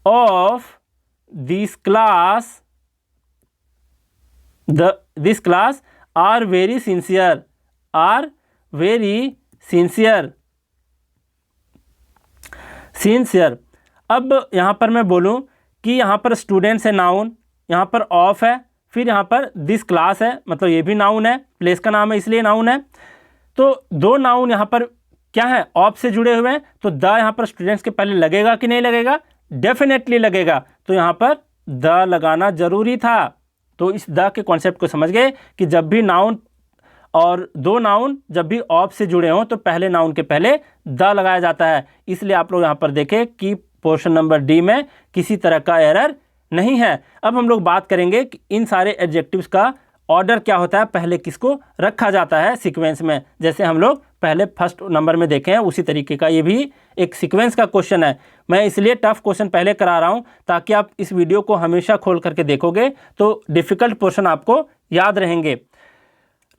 of this class this class are very sincere, are very sincere. Sincere. अब यहाँ पर मैं बोलूँ कि यहाँ पर स्टूडेंट्स है नाउन, यहाँ पर ऑफ है, फिर यहाँ पर दिस क्लास है, मतलब ये भी नाउन है, प्लेस का नाम है इसलिए नाउन है। तो दो नाउन यहाँ पर क्या है, ऑफ से जुड़े हुए हैं, तो द यहाँ पर स्टूडेंट्स के पहले लगेगा कि नहीं लगेगा, डेफिनेटली लगेगा, तो यहाँ पर द लगाना जरूरी था। तो इस द के कॉन्सेप्ट को समझ गए कि जब भी नाउन और दो नाउन जब भी ऑफ से जुड़े हों तो पहले नाउन के पहले द लगाया जाता है। इसलिए आप लोग यहाँ पर देखें कि पोर्शन नंबर डी में किसी तरह का एरर नहीं है। अब हम लोग बात करेंगे कि इन सारे एडजेक्टिव्स का ऑर्डर क्या होता है, पहले किसको रखा जाता है सीक्वेंस में। जैसे हम लोग पहले फर्स्ट नंबर में देखे हैं उसी तरीके का ये भी एक सीक्वेंस का क्वेश्चन है। मैं इसलिए टफ क्वेश्चन पहले करा रहा हूँ ताकि आप इस वीडियो को हमेशा खोल करके देखोगे तो डिफ़िकल्ट पोर्शन आपको याद रहेंगे।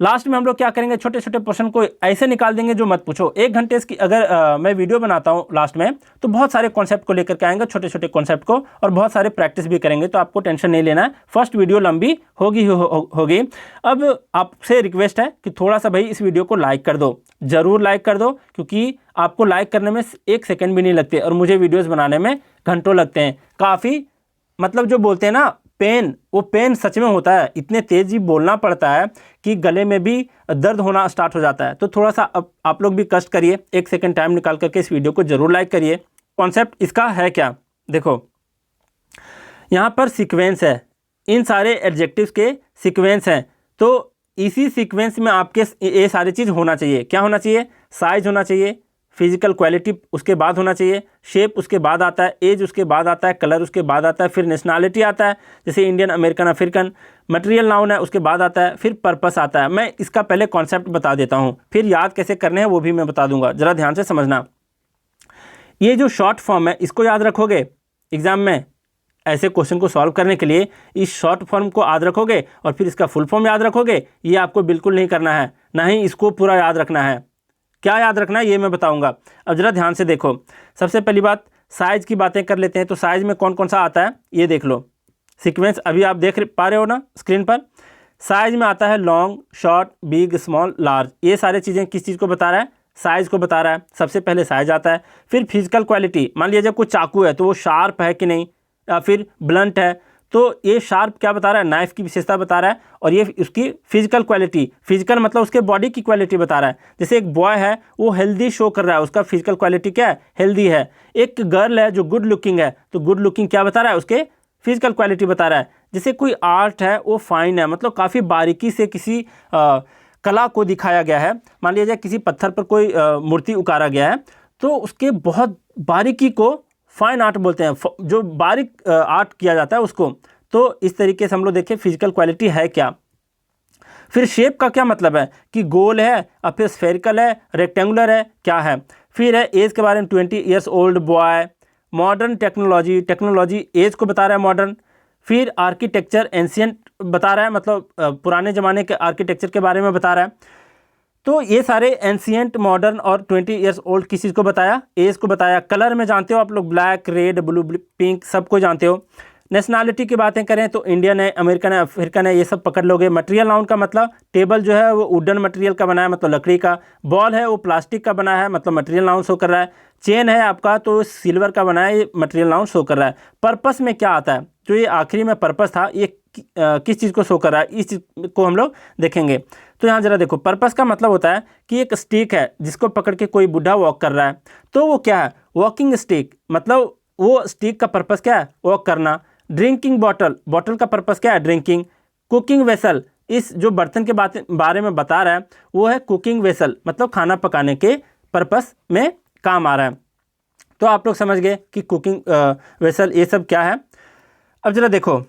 लास्ट में हम लोग क्या करेंगे, छोटे छोटे पोर्शन को ऐसे निकाल देंगे जो मत पूछो। 1 घंटे की अगर मैं वीडियो बनाता हूँ लास्ट में तो बहुत सारे कॉन्सेप्ट को लेकर के आएंगे, छोटे छोटे कॉन्सेप्ट को, और बहुत सारे प्रैक्टिस भी करेंगे, तो आपको टेंशन नहीं लेना है। फर्स्ट वीडियो लंबी होगी होगी। अब आपसे रिक्वेस्ट है कि थोड़ा सा भाई इस वीडियो को लाइक कर दो, ज़रूर लाइक कर दो, क्योंकि आपको लाइक करने में 1 सेकेंड भी नहीं लगते और मुझे वीडियोज़ बनाने में घंटों लगते हैं। काफ़ी मतलब जो बोलते हैं ना पेन, वो पेन सच में होता है, इतने तेज़ी बोलना पड़ता है कि गले में भी दर्द होना स्टार्ट हो जाता है। तो थोड़ा सा अब आप लोग भी कष्ट करिए, 1 सेकेंड टाइम निकाल करके इस वीडियो को ज़रूर लाइक करिए। कॉन्सेप्ट इसका है क्या, देखो यहाँ पर सीक्वेंस है, इन सारे एडजेक्टिव्स के सीक्वेंस हैं, तो इसी सीक्वेंस में आपके ये सारी चीज़ होना चाहिए। क्या होना चाहिए, साइज होना चाहिए, फिजिकल क्वालिटी उसके बाद होना चाहिए, शेप उसके बाद आता है, एज उसके बाद आता है, कलर उसके बाद आता है, फिर नेशनैलिटी आता है, जैसे Indian, American, African, material noun है उसके बाद आता है, फिर पर्पस आता है। मैं इसका पहले कॉन्सेप्ट बता देता हूँ, फिर याद कैसे करने हैं वो भी मैं बता दूंगा, ज़रा ध्यान से समझना। ये जो शॉर्ट फॉर्म है इसको याद रखोगे एग्जाम में, ऐसे क्वेश्चन को सॉल्व करने के लिए इस शॉर्ट फॉर्म को याद रखोगे और फिर इसका फुल फॉर्म याद रखोगे। ये आपको बिल्कुल नहीं करना है, ना ही इसको पूरा याद रखना है। क्या याद रखना है ये मैं बताऊंगा। अब जरा ध्यान से देखो, सबसे पहली बात साइज की बातें कर लेते हैं। तो साइज में कौन कौन सा आता है ये देख लो, सीक्वेंस अभी आप देख पा रहे हो ना स्क्रीन पर। साइज में आता है long, short, big, small, large. ये सारी चीज़ें किस चीज़ को बता रहा है, साइज को बता रहा है। सबसे पहले साइज आता है, फिर फिजिकल क्वालिटी। मान लीजिए जब कोई चाकू है तो वो शार्प है कि नहीं, या फिर ब्लंट है, तो ये शार्प क्या बता रहा है, नाइफ की विशेषता बता रहा है, और ये उसकी फिजिकल क्वालिटी, फिजिकल मतलब उसके बॉडी की क्वालिटी बता रहा है। जैसे एक बॉय है वो हेल्दी शो कर रहा है, उसका फिजिकल क्वालिटी क्या है, हेल्दी है। एक गर्ल है जो गुड लुकिंग है, तो गुड लुकिंग क्या बता रहा है, उसके फिजिकल क्वालिटी बता रहा है। जैसे कोई आर्ट है वो फाइन है, मतलब काफ़ी बारीकी से किसी कला को दिखाया गया है। मान लीजिए किसी पत्थर पर कोई मूर्ति उकारा गया है, तो उसके बहुत बारीकी को फाइन आर्ट बोलते हैं, जो बारीक आर्ट किया जाता है उसको। तो इस तरीके से हम लोग देखें फिजिकल क्वालिटी है क्या। फिर शेप का क्या मतलब है कि गोल है, और फिर स्फेरिकल है, रेक्टेंगुलर है, क्या है। फिर है एज के बारे में, 20 years old boy. Modern technology, technology age को बता रहा है मॉडर्न। फिर आर्किटेक्चर एंशिएंट बता रहा है, मतलब पुराने ज़माने के आर्किटेक्चर के बारे में बता रहा है। तो ये सारे एंशिएंट, मॉडर्न और 20 ईयर्स ओल्ड किस चीज़ को बताया, एज को बताया। कलर में जानते हो आप लोग, ब्लैक, रेड, ब्लू, पिंक, सबको जानते हो। नेशनैलिटी की बातें करें तो इंडियन है, अमेरिकन है, अफ्रीकन है, ये सब पकड़ लोगे। मटेरियल नाउन का मतलब टेबल जो है वो वुडन मटेरियल का बना है, मतलब लकड़ी का। बॉल है वो प्लास्टिक का बना है, मतलब मटेरियल नाउन शो कर रहा है। चेन है आपका तो सिल्वर का बना है, ये मटेरियल नाउन शो कर रहा है। पर्पस में क्या आता है, जो ये आखिरी में पर्पस था, ये किस चीज़ को शो कर रहा है, इस चीज़ को हम लोग देखेंगे। तो यहाँ जरा देखो, पर्पस का मतलब होता है कि एक स्टिक है जिसको पकड़ के कोई बुढ़ा वॉक कर रहा है, तो वो क्या है, वॉकिंग स्टिक, मतलब वो स्टिक का पर्पस क्या है, वॉक करना। ड्रिंकिंग बॉटल, बॉटल का पर्पस क्या है, ड्रिंकिंग। कुकिंग वेसल, इस जो बर्तन के बारे में बता रहा है वो है कुकिंग वेसल, मतलब खाना पकाने के पर्पस में काम आ रहा है। तो आप लोग समझ गए कि कुकिंग वेसल ये सब क्या है। अब जरा देखो,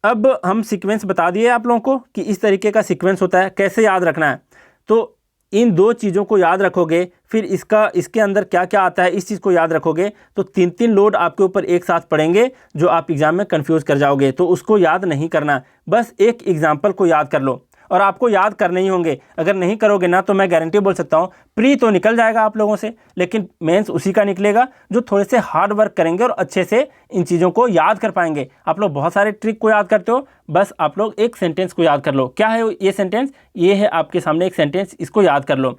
अब हम सीक्वेंस बता दिए आप लोगों को कि इस तरीके का सीक्वेंस होता है, कैसे याद रखना है। तो इन 2 चीज़ों को याद रखोगे, फिर इसके अंदर क्या क्या आता है इस चीज़ को याद रखोगे, तो 3-3 लोड आपके ऊपर एक साथ पड़ेंगे जो आप एग्ज़ाम में कंफ्यूज कर जाओगे। तो उसको याद नहीं करना, बस एक एग्जाम्पल को याद कर लो। और आपको याद करने ही होंगे। अगर नहीं करोगे ना तो मैं गारंटी बोल सकता हूँ प्री तो निकल जाएगा आप लोगों से, लेकिन मेंस उसी का निकलेगा जो थोड़े से हार्ड वर्क करेंगे और अच्छे से इन चीज़ों को याद कर पाएंगे। आप लोग बहुत सारे ट्रिक को याद करते हो, बस आप लोग एक सेंटेंस को याद कर लो। क्या है ये सेंटेंस? ये है आपके सामने एक सेंटेंस, इसको याद कर लो।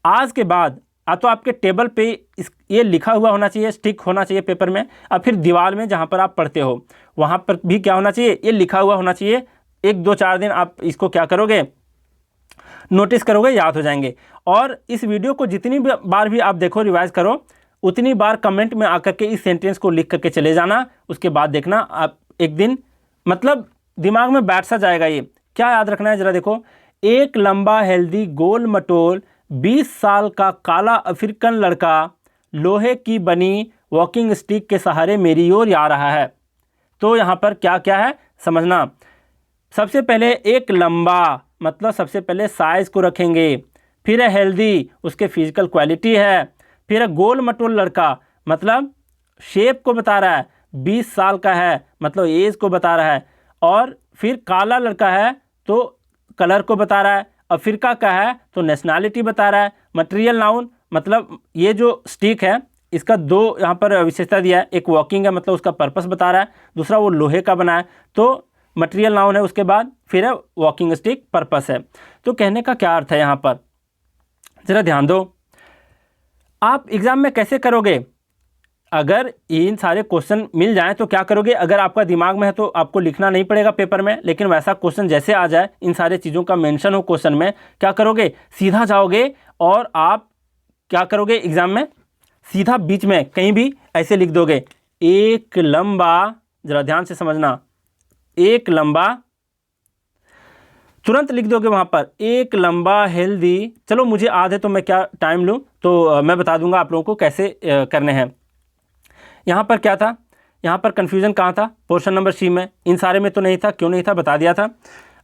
आज के बाद तो आपके टेबल पे ये लिखा हुआ होना चाहिए, स्टिक होना चाहिए पेपर में, और फिर दीवार में जहाँ पर आप पढ़ते हो वहाँ पर भी क्या होना चाहिए, ये लिखा हुआ होना चाहिए। 1-2-4 दिन आप इसको क्या करोगे, नोटिस करोगे, याद हो जाएंगे। और इस वीडियो को जितनी बार भी आप देखो, रिवाइज करो, उतनी बार कमेंट में आकर के इस सेंटेंस को लिख करके चले जाना। उसके बाद देखना आप एक दिन मतलब दिमाग में बैठ सा जाएगा। ये क्या याद रखना है ज़रा देखो, एक लंबा हेल्दी गोल मटोल 20 साल का काला अफ्रीकन लड़का लोहे की बनी वॉकिंग स्टिक के सहारे मेरी ओर आ रहा है। तो यहाँ पर क्या क्या है समझना। सबसे पहले एक लंबा मतलब सबसे पहले साइज को रखेंगे, फिर है हेल्दी, उसके फिजिकल क्वालिटी है, फिर है गोल मटोल लड़का मतलब शेप को बता रहा है, 20 साल का है मतलब एज को बता रहा है, और फिर काला लड़का है तो कलर को बता रहा है, अफ्रीका का है तो नेशनैलिटी बता रहा है। मटेरियल नाउन मतलब ये जो स्टिक है इसका 2 यहाँ पर विशेषता दिया है, एक वॉकिंग है मतलब उसका पर्पस बता रहा है, दूसरा वो लोहे का बना है तो मटेरियल नाउन है, उसके बाद फिर है वॉकिंग स्टिक, पर्पस है। तो कहने का क्या अर्थ है यहाँ पर, ज़रा ध्यान दो। आप एग्ज़ाम में कैसे करोगे, अगर इन सारे क्वेश्चन मिल जाएं तो क्या करोगे, अगर आपका दिमाग में है तो आपको लिखना नहीं पड़ेगा पेपर में, लेकिन वैसा क्वेश्चन जैसे आ जाए, इन सारे चीज़ों का मेंशन हो क्वेश्चन में, क्या करोगे, सीधा जाओगे और आप क्या करोगे एग्ज़ाम में, सीधा बीच में कहीं भी ऐसे लिख दोगे, एक लंबा, ज़रा ध्यान से समझना, एक लंबा, तुरंत लिख दोगे वहाँ पर एक लंबा हेल्दी। चलो मुझे याद है तो मैं क्या टाइम लूँ, तो मैं बता दूंगा आप लोगों को कैसे करने हैं। यहाँ पर क्या था, यहाँ पर कन्फ्यूज़न कहाँ था, पोर्शन नंबर सी में, इन सारे में तो नहीं था, क्यों नहीं था बता दिया था।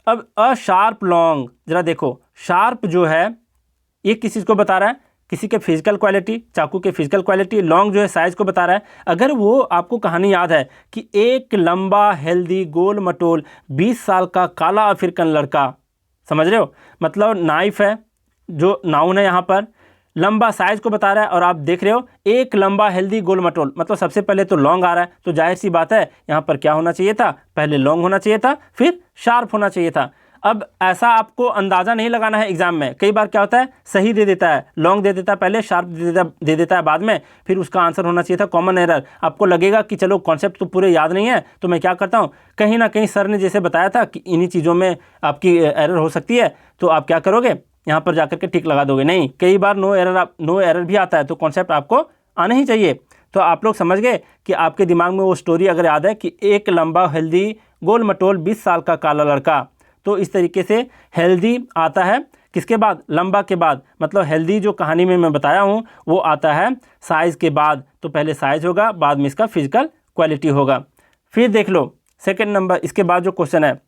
अब अ शार्प लॉन्ग, ज़रा देखो, शार्प जो है ये किस चीज़ को बता रहा है, किसी के फिजिकल क्वालिटी, चाकू के फिजिकल क्वालिटी, लॉन्ग जो है साइज़ को बता रहा है। अगर वो आपको कहानी याद है कि एक लंबा हेल्दी गोल मटोल 20 साल का काला अफ्रीकन लड़का, समझ रहे हो, मतलब नाइफ है जो नाउन है यहाँ पर, लंबा साइज को बता रहा है, और आप देख रहे हो एक लंबा हेल्दी गोल मटोल मतलब सबसे पहले तो लॉन्ग आ रहा है, तो जाहिर सी बात है यहाँ पर क्या होना चाहिए था, पहले लॉन्ग होना चाहिए था फिर शार्प होना चाहिए था। अब ऐसा आपको अंदाज़ा नहीं लगाना है एग्जाम में, कई बार क्या होता है सही दे देता है, लॉन्ग दे देता है पहले, शार्प दे देता है बाद में, फिर उसका आंसर होना चाहिए था कॉमन एरर। आपको लगेगा कि चलो कॉन्सेप्ट तो पूरे याद नहीं है, तो मैं क्या करता हूँ, कहीं ना कहीं सर ने जैसे बताया था कि इन्हीं चीज़ों में आपकी एरर हो सकती है, तो आप क्या करोगे, यहाँ पर जाकर के टिक लगा दोगे। नहीं, कई बार नो एरर भी आता है, तो कॉन्सेप्ट आपको आना ही चाहिए। तो आप लोग समझ गए कि आपके दिमाग में वो स्टोरी अगर याद है कि एक लंबा हेल्दी गोल मटोल 20 साल का काला लड़का, तो इस तरीके से हेल्दी आता है किसके बाद, लंबा के बाद, मतलब हेल्दी जो कहानी में मैं बताया हूँ वो आता है साइज़ के बाद, तो पहले साइज़ होगा बाद में इसका फिजिकल क्वालिटी होगा। फिर देख लो सेकंड नंबर, इसके बाद जो क्वेश्चन है,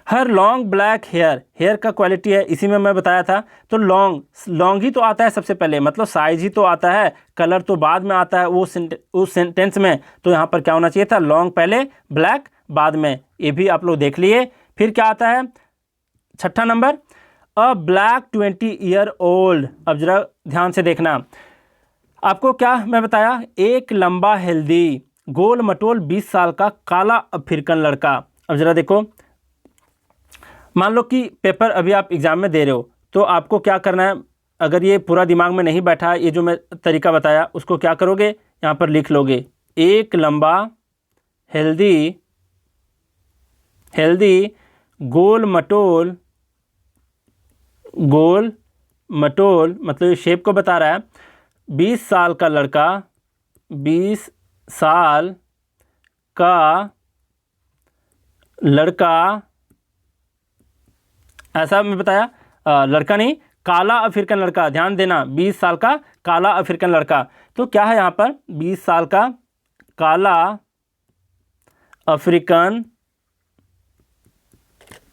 हर लॉन्ग ब्लैक हेयर, हेयर का क्वालिटी है, इसी में मैं बताया था, तो लॉन्ग ही तो आता है सबसे पहले, मतलब साइज ही तो आता है, कलर तो बाद में आता है उस सेंटेंस में, तो यहाँ पर क्या होना चाहिए था, लॉन्ग पहले ब्लैक बाद में, ये भी आप लोग देख लिए। फिर क्या आता है छठा नंबर, अ ब्लैक 20 ईयर ओल्ड। अब जरा ध्यान से देखना, आपको क्या मैं बताया, एक लंबा हेल्दी गोल मटोल 20 साल का काला अफ्रीकन लड़का। अब जरा देखो, मान लो कि पेपर अभी आप एग्ज़ाम में दे रहे हो, तो आपको क्या करना है, अगर ये पूरा दिमाग में नहीं बैठा, ये जो मैं तरीका बताया उसको क्या करोगे, यहाँ पर लिख लोगे, एक लंबा हेल्दी गोल मटोल मतलब शेप को बता रहा है, 20 साल का लड़का, 20 साल का लड़का, ऐसा मैं बताया, लड़का नहीं काला अफ्रीकन लड़का, ध्यान देना, 20 साल का काला अफ्रीकन लड़का। तो क्या है यहाँ पर, 20 साल का काला अफ्रीकन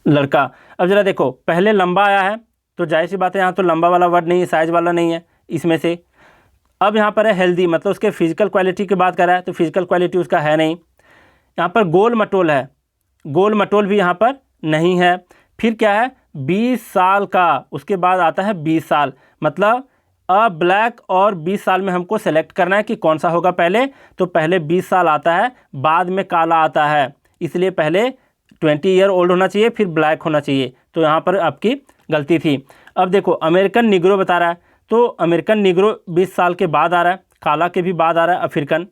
लड़का। अब जरा देखो, पहले लंबा आया है तो जाहिर सी बात है यहाँ तो लंबा वाला वर्ड नहीं है, साइज वाला नहीं है इसमें से। अब यहाँ पर है हेल्दी, मतलब उसके फिजिकल क्वालिटी की बात कर रहा है, तो फिजिकल क्वालिटी उसका है नहीं। यहाँ पर गोल मटोल है, गोल मटोल भी यहाँ पर नहीं है। फिर क्या है 20 साल का, उसके बाद आता है 20 साल, मतलब ब्लैक और 20 साल में हमको सेलेक्ट करना है कि कौन सा होगा पहले। तो पहले 20 साल आता है, बाद में काला आता है, इसलिए पहले 20 ईयर ओल्ड होना चाहिए, फिर ब्लैक होना चाहिए। तो यहाँ पर आपकी गलती थी। अब देखो अमेरिकन निग्रो बता रहा है, तो अमेरिकन निग्रो 20 साल के बाद आ रहा है, काला के भी बाद आ रहा है अफ्रीकन।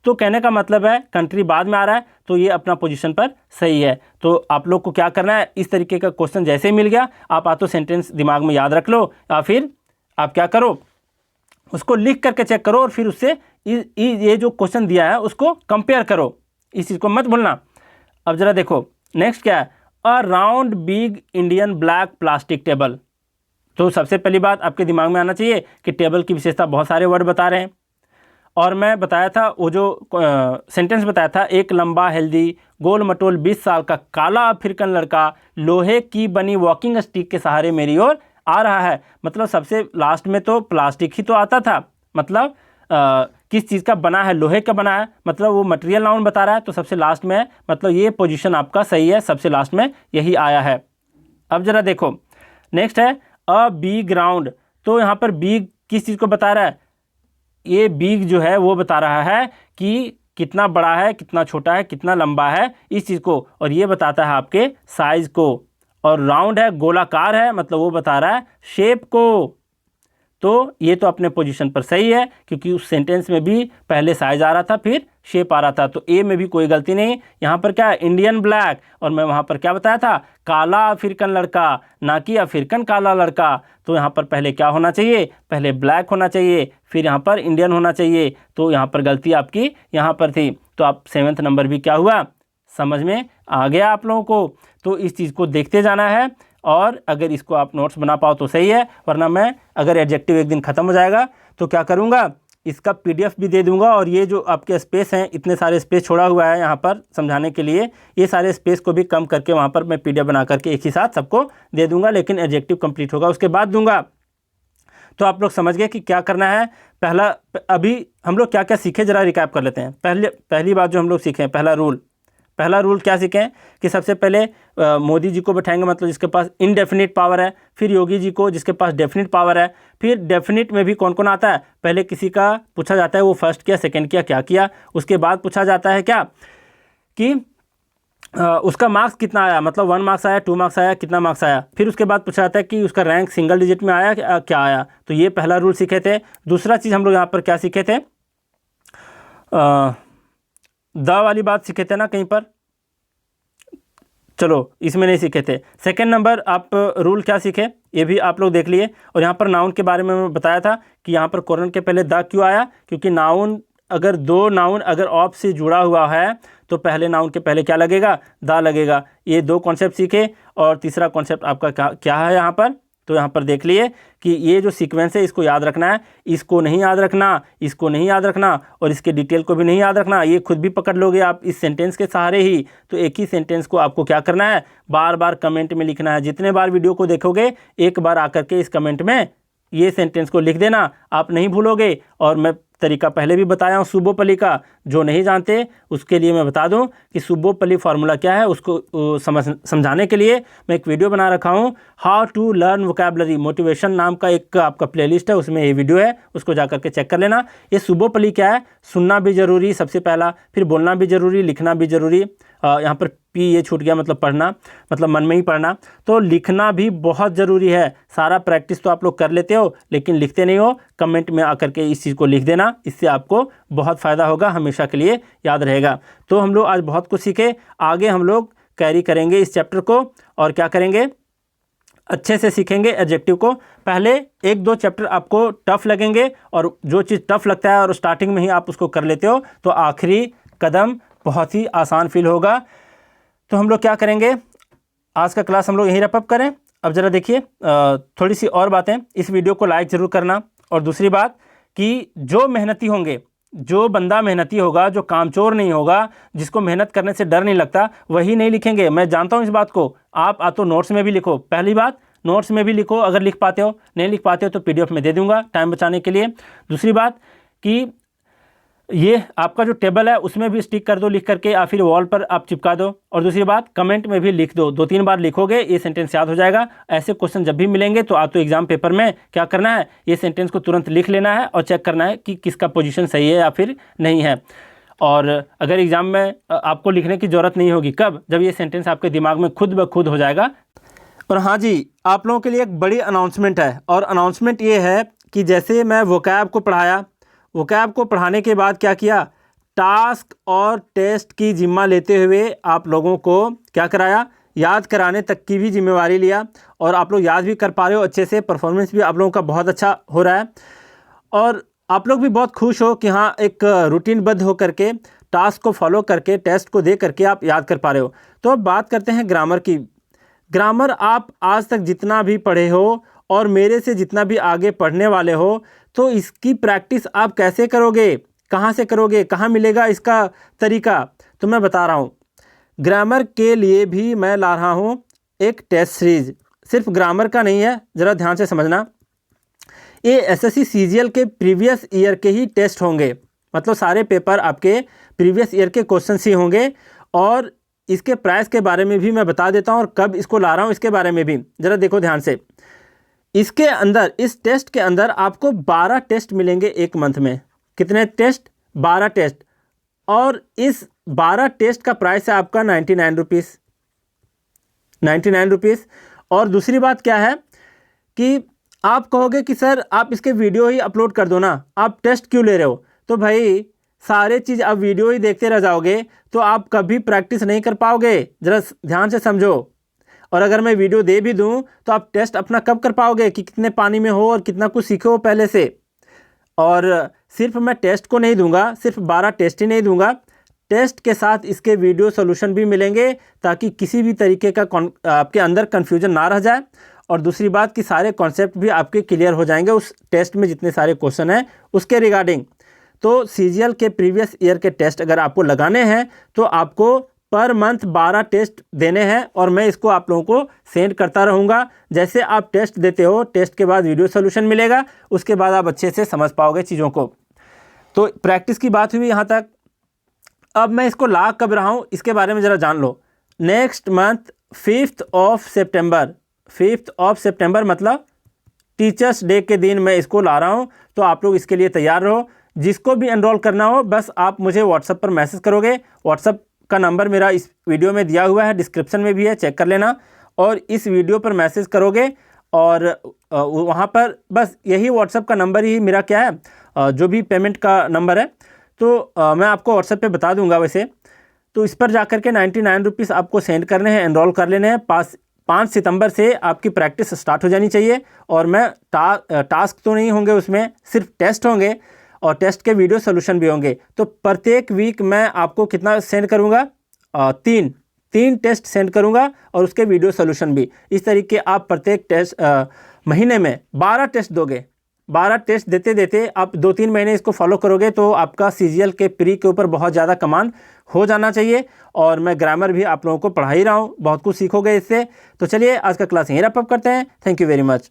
तो कहने का मतलब है कंट्री बाद में आ रहा है, तो ये अपना पोजीशन पर सही है। तो आप लोग को क्या करना है, इस तरीके का क्वेश्चन जैसे ही मिल गया आप तो सेंटेंस दिमाग में याद रख लो, या फिर आप क्या करो उसको लिख करके चेक करो, और फिर उससे ये जो क्वेश्चन दिया है उसको कंपेयर करो, इस चीज़ को मत भूलना। अब ज़रा देखो नेक्स्ट क्या है, अ round big Indian black plastic table. तो सबसे पहली बात आपके दिमाग में आना चाहिए कि टेबल की विशेषता बहुत सारे वर्ड बता रहे हैं, और मैं बताया था वो जो सेंटेंस बताया था, एक लंबा हेल्दी गोल मटोल 20 साल का काला अफ्रीकन लड़का लोहे की बनी वॉकिंग स्टिक के सहारे मेरी ओर आ रहा है। मतलब सबसे लास्ट में तो प्लास्टिक ही तो आता था, मतलब किस चीज़ का बना है, लोहे का बना है, मतलब वो मटेरियल नाउन बता रहा है, तो सबसे लास्ट में है, मतलब ये पोजीशन आपका सही है, सबसे लास्ट में यही आया है। अब ज़रा देखो नेक्स्ट है अ बिग राउंड। तो यहाँ पर बिग किस चीज़ को बता रहा है, ये बिग जो है वो बता रहा है कि कितना बड़ा है, कितना छोटा है, कितना लंबा है, इस चीज़ को, और ये बताता है आपके साइज़ को। और राउंड है, गोलाकार है, मतलब वो बता रहा है शेप को। तो ये तो अपने पोजीशन पर सही है, क्योंकि उस सेंटेंस में भी पहले साइज आ रहा था फिर शेप आ रहा था, तो ए में भी कोई गलती नहीं। यहाँ पर क्या है इंडियन ब्लैक, और मैं वहाँ पर क्या बताया था काला अफ्रीकन लड़का, ना कि अफ्रीकन काला लड़का। तो यहाँ पर पहले क्या होना चाहिए, पहले ब्लैक होना चाहिए, फिर यहाँ पर इंडियन होना चाहिए। तो यहाँ पर गलती आपकी यहाँ पर थी। तो आप 7वां नंबर भी क्या हुआ, समझ में आ गया आप लोगों को। तो इस चीज़ को देखते जाना है, और अगर इसको आप नोट्स बना पाओ तो सही है, वरना मैं अगर एडजेक्टिव एक दिन ख़त्म हो जाएगा तो क्या करूँगा, इसका PDF भी दे दूंगा, और ये जो आपके स्पेस हैं, इतने सारे स्पेस छोड़ा हुआ है यहाँ पर समझाने के लिए, ये सारे स्पेस को भी कम करके वहाँ पर मैं PDF बना करके एक ही साथ सबको दे दूंगा, लेकिन एडजेक्टिव कंप्लीट होगा उसके बाद दूंगा। तो आप लोग समझ गए कि क्या करना है। पहला, अभी हम लोग क्या क्या सीखे ज़रा रिकैप कर लेते हैं। पहली बात जो हम लोग सीखे, पहला रूल क्या सीखें कि सबसे पहले मोदी जी को बैठाएंगे, मतलब जिसके पास इनडेफिनिट पावर है, फिर योगी जी को जिसके पास डेफिनिट पावर है। फिर डेफिनिट में भी कौन कौन आता है, पहले किसी का पूछा जाता है वो फर्स्ट किया, सेकंड किया, क्या किया, उसके बाद पूछा जाता है क्या कि उसका मार्क्स कितना आया, मतलब 1 मार्क्स आया, 2 मार्क्स आया, कितना मार्क्स आया। फिर उसके बाद पूछा जाता है कि उसका रैंक सिंगल डिजिट में आया क्या आया। तो ये पहला रूल सीखे थे। दूसरा चीज़ हम लोग यहाँ पर क्या सीखे थे, द वाली बात सीखे थे ना कहीं पर, चलो इसमें नहीं सीखे थे। सेकंड नंबर आप रूल क्या सीखे ये भी आप लोग देख लिए। और यहाँ पर नाउन के बारे में मैं बताया था कि यहाँ पर कोलन के पहले द क्यों आया, क्योंकि नाउन अगर दो नाउन अगर ऑफ से जुड़ा हुआ है तो पहले नाउन के पहले क्या लगेगा, द लगेगा। ये 2 कॉन्सेप्ट सीखे। और तीसरा कॉन्सेप्ट आपका क्या है यहाँ पर, तो यहाँ पर देख लिए कि ये जो सीक्वेंस है इसको याद रखना है, इसको नहीं याद रखना, इसको नहीं याद रखना, और इसके डिटेल को भी नहीं याद रखना। ये खुद भी पकड़ लोगे आप इस सेंटेंस के सहारे ही। तो एक ही सेंटेंस को आपको क्या करना है, बार बार कमेंट में लिखना है। जितने बार वीडियो को देखोगे एक बार आकर के इस कमेंट में ये सेंटेंस को लिख देना, आप नहीं भूलोगे। और मैं तरीका पहले भी बताया हूँ सुबोपली का, जो नहीं जानते उसके लिए मैं बता दूं कि सुबोपली फार्मूला क्या है, उसको समझाने के लिए मैं एक वीडियो बना रखा हूँ, how to learn vocabulary motivation नाम का एक आपका प्लेलिस्ट है, उसमें ये वीडियो है, उसको जा करके चेक कर लेना। ये सुबोपली क्या है, सुनना भी ज़रूरी सबसे पहला, फिर बोलना भी ज़रूरी, लिखना भी ज़रूरी। यहाँ पर पी ये छूट गया, मतलब पढ़ना, मतलब मन में ही पढ़ना। तो लिखना भी बहुत ज़रूरी है। सारा प्रैक्टिस तो आप लोग कर लेते हो लेकिन लिखते नहीं हो। कमेंट में आकर के इस चीज़ को लिख देना, इससे आपको बहुत फ़ायदा होगा, हमेशा के लिए याद रहेगा। तो हम लोग आज बहुत कुछ सीखे, आगे हम लोग कैरी करेंगे इस चैप्टर को, और क्या करेंगे, अच्छे से सीखेंगे एडजेक्टिव को। पहले 1-2 चैप्टर आपको टफ़ लगेंगे, और जो चीज़ टफ़ लगता है और स्टार्टिंग में ही आप उसको कर लेते हो तो आखिरी कदम बहुत ही आसान फील होगा। तो हम लोग क्या करेंगे, आज का क्लास हम लोग यहीं रैप अप करें। अब ज़रा देखिए थोड़ी सी और बातें, इस वीडियो को लाइक ज़रूर करना। और दूसरी बात कि जो मेहनती होंगे, जो बंदा मेहनती होगा, जो कामचोर नहीं होगा, जिसको मेहनत करने से डर नहीं लगता, वही नहीं लिखेंगे। मैं जानता हूँ इस बात को। आप तो नोट्स में भी लिखो, पहली बात नोट्स में भी लिखो अगर लिख पाते हो, नहीं लिख पाते हो तो PDF में दे दूँगा टाइम बचाने के लिए। दूसरी बात कि ये आपका जो टेबल है उसमें भी स्टिक कर दो लिख करके, या फिर वॉल पर आप चिपका दो। और दूसरी बात, कमेंट में भी लिख दो, 2-3 बार लिखोगे ये सेंटेंस याद हो जाएगा। ऐसे क्वेश्चन जब भी मिलेंगे तो आप तो एग्जाम पेपर में क्या करना है, ये सेंटेंस को तुरंत लिख लेना है और चेक करना है कि किसका पोजीशन सही है या फिर नहीं है। और अगर एग्जाम में आपको लिखने की ज़रूरत नहीं होगी, कब? जब ये सेंटेंस आपके दिमाग में खुद ब खुद हो जाएगा। और हाँ जी, आप लोगों के लिए एक बड़ी अनाउंसमेंट है, और अनाउंसमेंट ये है कि जैसे मैं वोकैब को पढ़ाया, वोकैब को पढ़ाने के बाद क्या किया, टास्क और टेस्ट की जिम्मा लेते हुए आप लोगों को क्या कराया, याद कराने तक की भी जिम्मेवारी लिया। और आप लोग याद भी कर पा रहे हो अच्छे से, परफॉर्मेंस भी आप लोगों का बहुत अच्छा हो रहा है, और आप लोग भी बहुत खुश हो कि हाँ एक रूटीनबद्ध हो करके टास्क को फॉलो करके टेस्ट को दे करके आप याद कर पा रहे हो। तो अब बात करते हैं ग्रामर की। ग्रामर आप आज तक जितना भी पढ़े हो और मेरे से जितना भी आगे पढ़ने वाले हो, तो इसकी प्रैक्टिस आप कैसे करोगे, कहाँ से करोगे, कहाँ मिलेगा इसका तरीका, तो मैं बता रहा हूँ। ग्रामर के लिए भी मैं ला रहा हूँ एक टेस्ट सीरीज। सिर्फ ग्रामर का नहीं है, ज़रा ध्यान से समझना। ये एसएससी सीजीएल के प्रीवियस ईयर के ही टेस्ट होंगे, मतलब सारे पेपर आपके प्रीवियस ईयर के क्वेश्चन ही होंगे। और इसके प्राइस के बारे में भी मैं बता देता हूँ, और कब इसको ला रहा हूँ इसके बारे में भी ज़रा देखो ध्यान से। इसके अंदर, इस टेस्ट के अंदर आपको 12 टेस्ट मिलेंगे एक मंथ में। कितने टेस्ट? 12 टेस्ट। और इस 12 टेस्ट का प्राइस है आपका 99 रुपीज़, 99 रुपीज़। और दूसरी बात क्या है कि आप कहोगे कि सर आप इसके वीडियो ही अपलोड कर दो ना, आप टेस्ट क्यों ले रहे हो? तो भाई सारे चीज़ आप वीडियो ही देखते रह जाओगे तो आप कभी प्रैक्टिस नहीं कर पाओगे, ज़रा ध्यान से समझो। और अगर मैं वीडियो दे भी दूं तो आप टेस्ट अपना कब कर पाओगे कि कितने पानी में हो और कितना कुछ सीखे हो पहले से। और सिर्फ मैं टेस्ट को नहीं दूंगा, सिर्फ 12 टेस्ट ही नहीं दूंगा, टेस्ट के साथ इसके वीडियो सोल्यूशन भी मिलेंगे, ताकि किसी भी तरीके का आपके अंदर कन्फ्यूजन ना रह जाए। और दूसरी बात कि सारे कॉन्सेप्ट भी आपके क्लियर हो जाएंगे उस टेस्ट में, जितने सारे क्वेश्चन हैं उसके रिगार्डिंग। तो सीजीएल के प्रीवियस ईयर के टेस्ट अगर आपको लगाने हैं तो आपको पर मंथ 12 टेस्ट देने हैं, और मैं इसको आप लोगों को सेंड करता रहूँगा। जैसे आप टेस्ट देते हो, टेस्ट के बाद वीडियो सोल्यूशन मिलेगा, उसके बाद आप अच्छे से समझ पाओगे चीज़ों को। तो प्रैक्टिस की बात हुई यहाँ तक। अब मैं इसको ला कब रहा हूँ इसके बारे में ज़रा जान लो। Next month 5th of September, 5th of September मतलब टीचर्स डे के दिन मैं इसको ला रहा हूँ। तो आप लोग इसके लिए तैयार रहो। जिसको भी एनरोल करना हो बस आप मुझे व्हाट्सएप पर मैसेज करोगे। व्हाट्सएप का नंबर मेरा इस वीडियो में दिया हुआ है, डिस्क्रिप्शन में भी है, चेक कर लेना। और इस वीडियो पर मैसेज करोगे और वहाँ पर बस यही व्हाट्सएप का नंबर ही मेरा क्या है, जो भी पेमेंट का नंबर है, तो मैं आपको व्हाट्सएप पे बता दूंगा वैसे। तो इस पर जाकर के 99 रुपीज़ आपको सेंड करने हैं, एनरोल कर लेने हैं। 5 सितंबर से आपकी प्रैक्टिस स्टार्ट हो जानी चाहिए। और मैं टास्क तो नहीं होंगे उसमें, सिर्फ टेस्ट होंगे, और टेस्ट के वीडियो सोल्यूशन भी होंगे। तो प्रत्येक वीक मैं आपको कितना सेंड करूँगा, 3 टेस्ट सेंड करूँगा, और उसके वीडियो सोल्यूशन भी। इस तरीके आप प्रत्येक टेस्ट महीने में 12 टेस्ट दोगे। 12 टेस्ट देते देते आप 2-3 महीने इसको फॉलो करोगे तो आपका सीजीएल के प्री के ऊपर बहुत ज़्यादा कमांड हो जाना चाहिए। और मैं ग्रामर भी आप लोगों को पढ़ा ही रहा हूँ, बहुत कुछ सीखोगे इससे। तो चलिए आज का क्लास यहीं रैप अप करते हैं। Thank you very much.